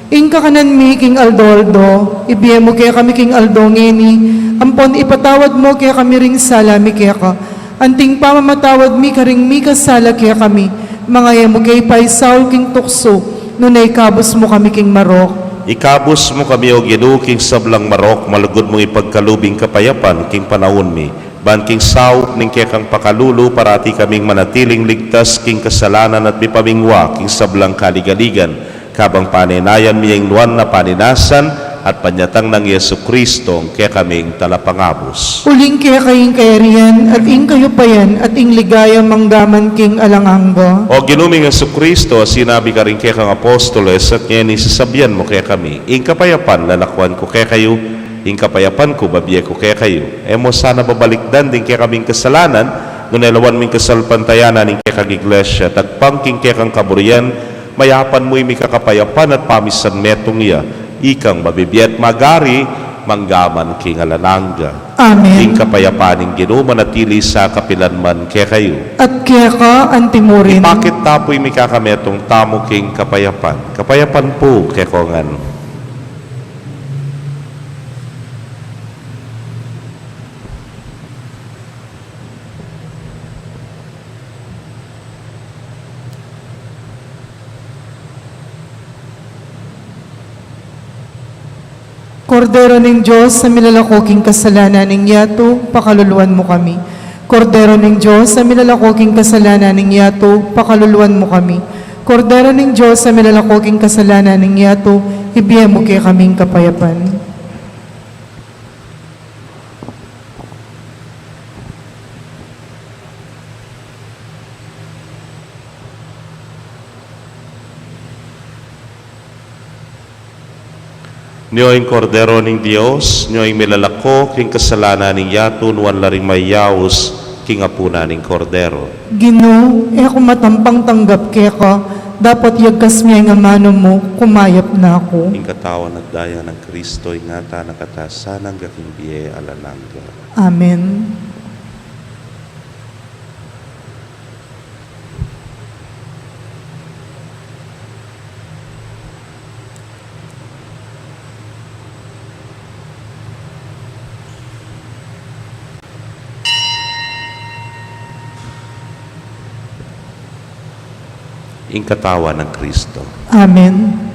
Ingka kanan mi king Aldoldo, ibiye mo kaya kami king Aldongeni, ampon ipatawad mo kaya kami ring sala mi kaya ka, anting pamamatawad mi karing mi kasala kaya kami, mga mo kay paisaw king tukso, nunay kabos mo kami king Marok. Ikabos mo kami o Ginoo king sablang Marok, malugod mong ipagkalubing kapayapan king panahon mi. Ban king saw ning kekang pakalulu, parati kaming manatiling ligtas king kasalanan at mipamingwa king sablang kaligaligan. Kabang paninayan miyang nuan na paninasan at panyatang ng Yesu Kristo kaya kaming talapangabos. Uling kaya kayong kayarian, at ing kayo pa yan, at ing ligaya manggaman king alangangga. O ginuming Yesu Kristo, sinabi ka rin kaya kang apostoles at ngayon isasabihan mo kaya kami, ing kapayapan lalakwan ko kaya kayo, ing kapayapan ko babiye ko kaya kayo. Mo sana babalikdan din kaya kaming kasalanan, ngunelawan ming kasalpantayanan ing kaya kang iglesia, tagpangking kaya kang kaburian, mayapan mo imi kakapayapan at pamisan metong iya, ikang mabibiyat magari, manggaman king alananga. Amen. Ing kapayapaning Ginoo manatili sa kapilanman kaya kayo. At kaya ka antimurin. Bakit tapoy may kakametong tamo king kapayapan? Kapayapan po kaya kongan. Kordero ng Diyos, sa milalakoking kasalanan ng yato, pakaluluan mo kami. Kordero ng Diyos, sa milalakoking kasalanan ng yato, pakaluluan mo kami. Kordero ng Diyos, sa milalakoking kasalanan ng yato, ibiye mo kaya kaming kapayapan. Niyo'y kordero ng Diyos, niyo'y milalako king kasalanan ng yato, nuwan laring mayawos king apuna ng kordero. Ginoo, ako matampang tanggap kaya ka, dapat yagkas miya nga mano mo, kumayap na ako. Ing katawan at daya ng Kristo, ingata nakatasanang gaking biye alalangga. Amen. Ing katawan ng Kristo. Amen.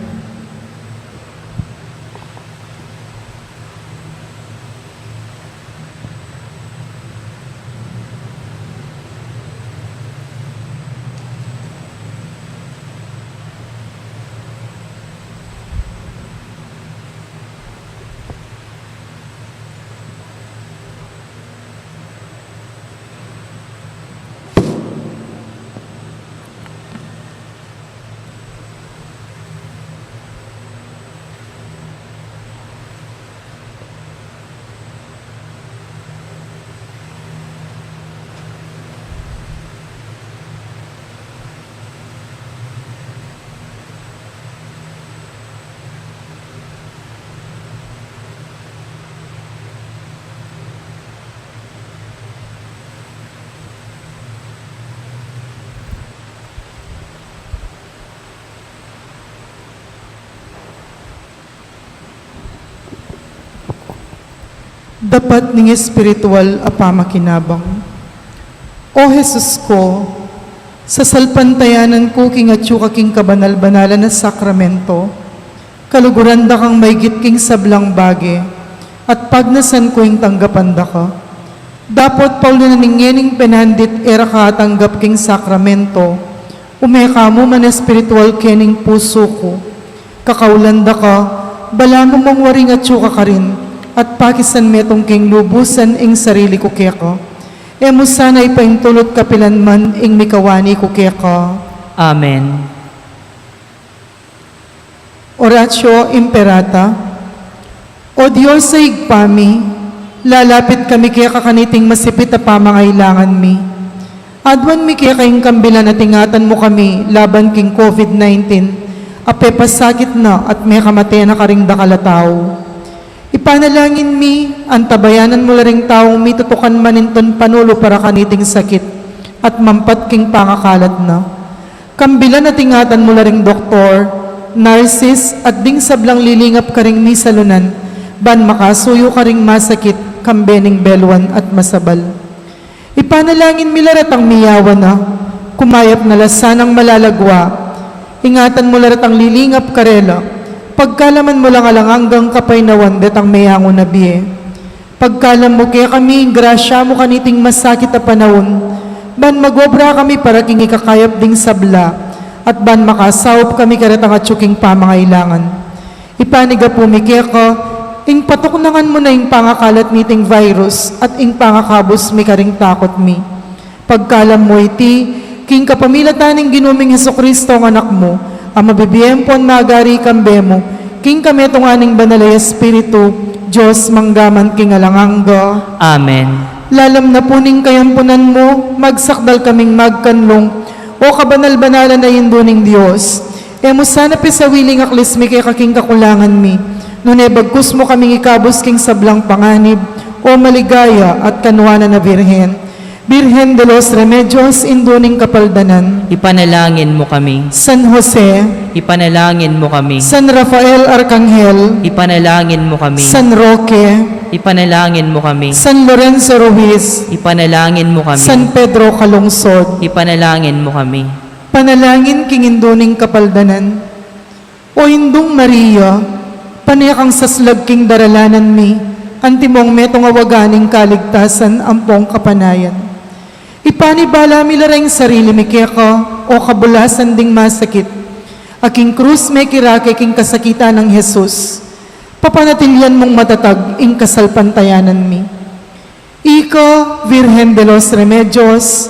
Dapat ning espiritual apamakinabang. O Jesus ko, sa salpantayanan ko king atsuka king kabanal-banalan na sakramento, kaluguran da kang maygit king sablang bage, at pagnasan ko ing tanggapan da ka. Dapat paulo na ningyening penandit era ka tanggap king sakramento, umeka mo man espiritual kening puso ko. Kakaulan da ka, bala mo mong waring atsuka ka rin, at pakisan metong king lubusan ing sarili ko kaya ka. Emo sana ipaintulot kapilan man ing mikawani ko kaya ka. Amen. Oratio Imperata. O Diyos sa igpami, lalapit kami kaya kakaniting masipit na pamangailangan mi. Adwan mi kaya kayong kambilan na tingatan mo kami laban king COVID-19, ape pasakit na at may kamatayan na karing dakalataw. Ipanalangin mi, antabayanan mo laring taong mi tutukan maninton panulo para kaniting sakit at mampat king pangakalat na. Kambilan na tingatan mo laring doktor, Narcis, at ding sablang lilingap ka ring mi salunan, ban makasuyo ka ring masakit, kambening belwan at masabal. Ipanalangin milarat ang miyawan na, kumayap na lasanang malalagwa, ingatan mo larat ang lilingap karela, pagkalaman mo lang alang hanggang kapaynawan det ang mayango na biye. Pagkalam mo kaya kami, grasya mo kaniting masakit na panahon, ban magwabra kami para king ikakayap ding sabla, at ban makasawop kami karat ang atsuking pamangailangan. Ipaniga po mikya ka, ing patuknangan mo na ing pangakalat niting virus, at ing pangakabos mi karing takot mi. Pagkalam mo iti, king kapamilataning ginuming Hesukristo ang anak mo, ang mabibiyempon magari kambe mo, king kami itong aning banalay Espiritu, Diyos manggaman king alangangga. Amen. Lalam na puning kayampunan mo, magsakdal kaming magkanlong, o kabanal-banalan na induning Diyos. E mo sana pisawiling aklis mi kay kaking kakulangan mi, nune bagkus mo kaming ikabos king sablang panganib, o maligaya at kanwana na Birhen. Birhen de los Remedios, induning kapaldanan. Ipanalangin mo kami. San Jose, Ipanalangin mo kami. San Rafael Arcangel, Ipanalangin mo kami. San Roque, Ipanalangin mo kami. San Lorenzo Ruiz, Ipanalangin mo kami. San Pedro Calungsod, Ipanalangin mo kami. panalangin king induning kapaldanan. O indung Maria, panayakang saslag king daralanan mi, antimong metong awaganing kaligtasan ampong kapanayan. Ipanibala mi lareng sarili mi keka, o kabulasan ding masakit, aking krus may kirake king kasakitan ng Jesus, papanatilyan mong matatag ing kasalpantayanan mi. Ika, Virgen de los Remedios,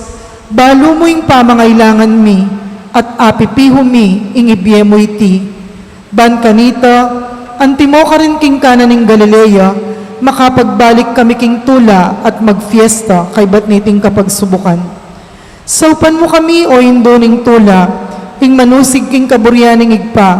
balo mo ing pamangailangan mi, at apipiho mi ing ibiye mo iti. Ban kanita, antimo ka rin king kananing Galilea, makapagbalik kami king tula at magfiesta kay batniting kapagsubukan. Saupan mo kami o induning tula, ing manusig king kaburyaning igpa,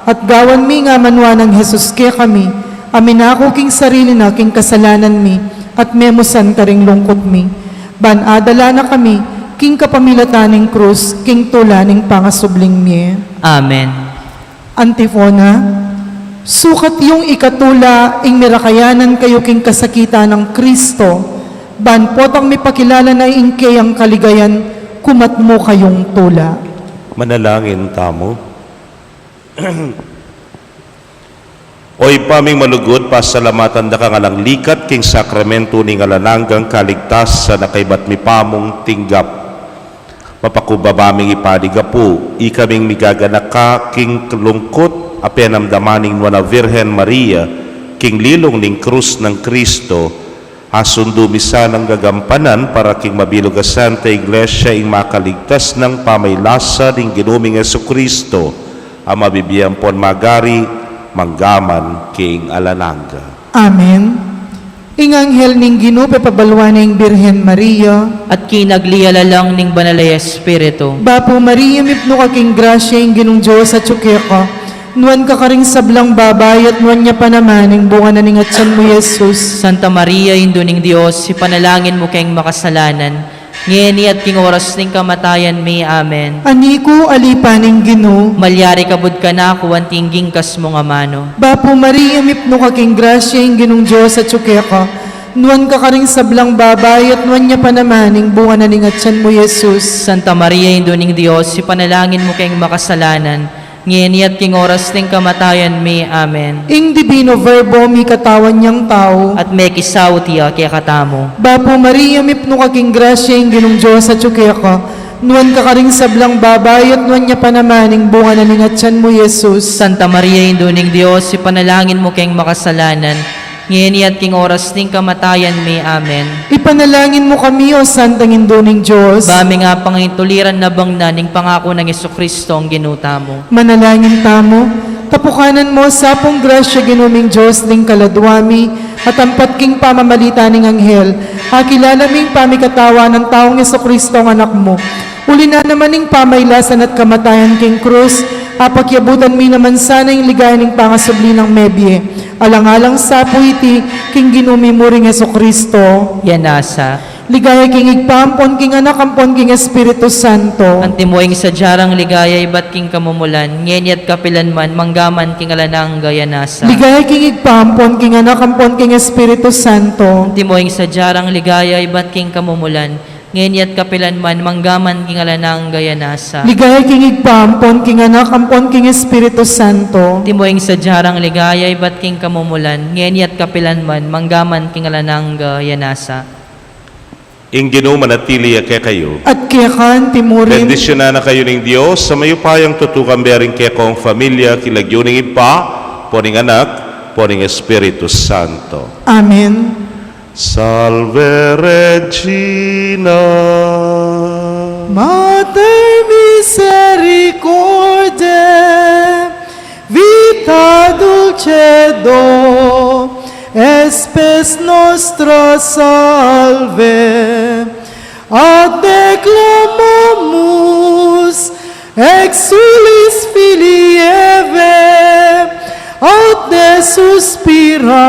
at gawan mi nga manwa ng Jesus kaya kami, amin ako king sarili na king kasalanan mi, at memusan karing lungkot mi. Ban adala na kami, king kapamilataning krus, king tulaning pangasubling mi. Amen. Antifona, sukat yung ikatula, ing mirakayanan kayo king kasakita ng Kristo, ban potang may pakilala na ing kayang kaligayan, kumat mo kayong tula. Manalangin tamo. Oy paming malugod, pasalamatan da ka nga lang likat king sakramento ni nga lananggang kaligtas sa nakaibat mi pamong tinggap. Mapakubabaming ipadigapu, ikaming migaganak ka king lungkot, apenamdamaning wana Virgen Maria, king lilong ning krus ng Kristo, asundo misa ng gagampanan para king mabilog a Santa Iglesia ing makaligtas ng pamaylasa ning ginuming Jesucristo, ang mabibiyempon magari, manggaman king alananga. Amen. Ing anghel ning Ginoo pabalwaning Birhen Maria, At kinagliyala lang ning banalay Espiritu. Bapo Maria mipno ka king grasya ing Ginong Diyos at tsukeka, nuan ka karing sablang babay at nuan niya pa naman ing bunga na ning atsan mo Jesus. Santa Maria, induning Dios, ipanalangin mo kayong makasalanan, ngeni at king oras ning kamatayan mi. Amen. Aniko alipaning Ginoo, Malyari kabud ka na, kuwan tingging kas mong amano. Bapo Maria mipno ka king grasya ing Ginong Diyos at tsukeka, nuan ka karing sablang babay at nuan niya pa naman ing bunga na ning atsan mo Jesus. Santa Maria, induning Dios, ipanalangin mo kayong makasalanan, ngeni at king oras ning kamatayan mi. Amen. Ing divino verbo mi katawan niyang tao, At may kisaw tiya kaya katamo. Bapo Maria mipno ka king grasya ing Ginong Diyos at tsukeka, nuan ka karing sablang babay at nuan niya pa naman ing bunga na ning atsan mo Jesus. Santa Maria, induning Dios, ipanalangin mo kayong makasalanan, ngeni at king oras ning kamatayan mi. Amen. Ipanalangin mo kami o Santang Induning Diyos. Bami nga pangituliran na bang naning pangako ng Jesucristo ang ginuta mo. Manalangin tamo, tapukanan mo sa pong grasya ginuming Diyos ning kaladwami, at ampat king pamamalita ning anghel, akilala ming pamikatawa ng taong Jesucristo ang anak mo. Uli na naman ning pamaylasan at kamatayan king krus, apakyabutan mi naman sana yung ligaya ning pangasubli ng mebye. Alang-alang sa iti, king ginumi mo ring Jesucristo. Yanasa. Ligaya king igpampon king anak ampon king Espiritu Santo. Antimuing sa jarang ligaya ibat king kamumulan, ngenyat kapilanman, manggaman king alanang gayanasa. Ligaya king igpampon king anak ampon king Espiritu Santo. Antimuing sa jarang ligaya ibat king kamumulan, ngenyat kapilanman, manggaman king alanang gayanasa. Ligaya king igpampon king anak ampon king Espiritu Santo. Timuing sa jarang ligaya ibat king kamumulan, ngenyat kapilanman, manggaman king alanang gayanasa. Ing manatili kay kayo. At kiyakan timurin. Bendisyonan na kayo ng Diyos sa mayupayang tutukan bering kaya kong familia, kilagyuning ipa, poning anak, poning Espiritu Santo. Amen. Salve Regina. Mater misericordiae, vita dulcedo, espes nostra salve, ad declamamus exulis filii Eve, ad de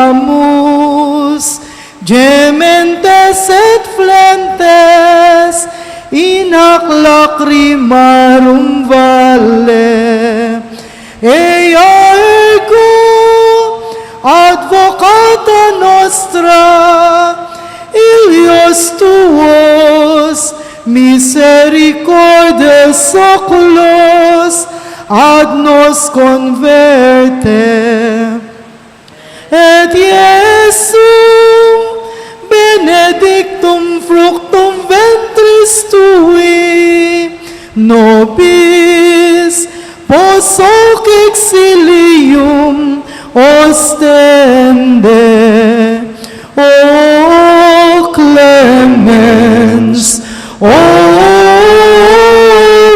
suspiramus, gementes et flentes, in ac lacrimarum valle. Ea ego, advocata nostra, ilios tuos, misericordes oculos, ad nos converte. Et Iesum benedictum fructum ventris tui, nobis post hoc exilium ostende. O clemens, o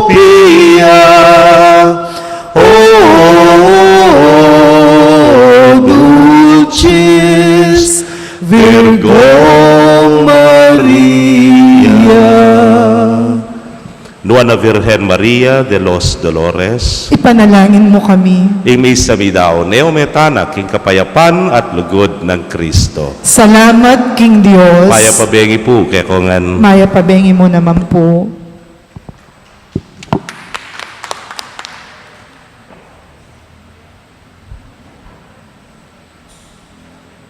pia, o dulcis Virgo Maria. Nuana Virgen Maria de los Dolores, Ipanalangin mo kami. imisa midao neometana king kapayapan at lugod ng Kristo. Salamat, King Diyos. Maya pabengi po kaya kongan Maya pabengi mo naman po.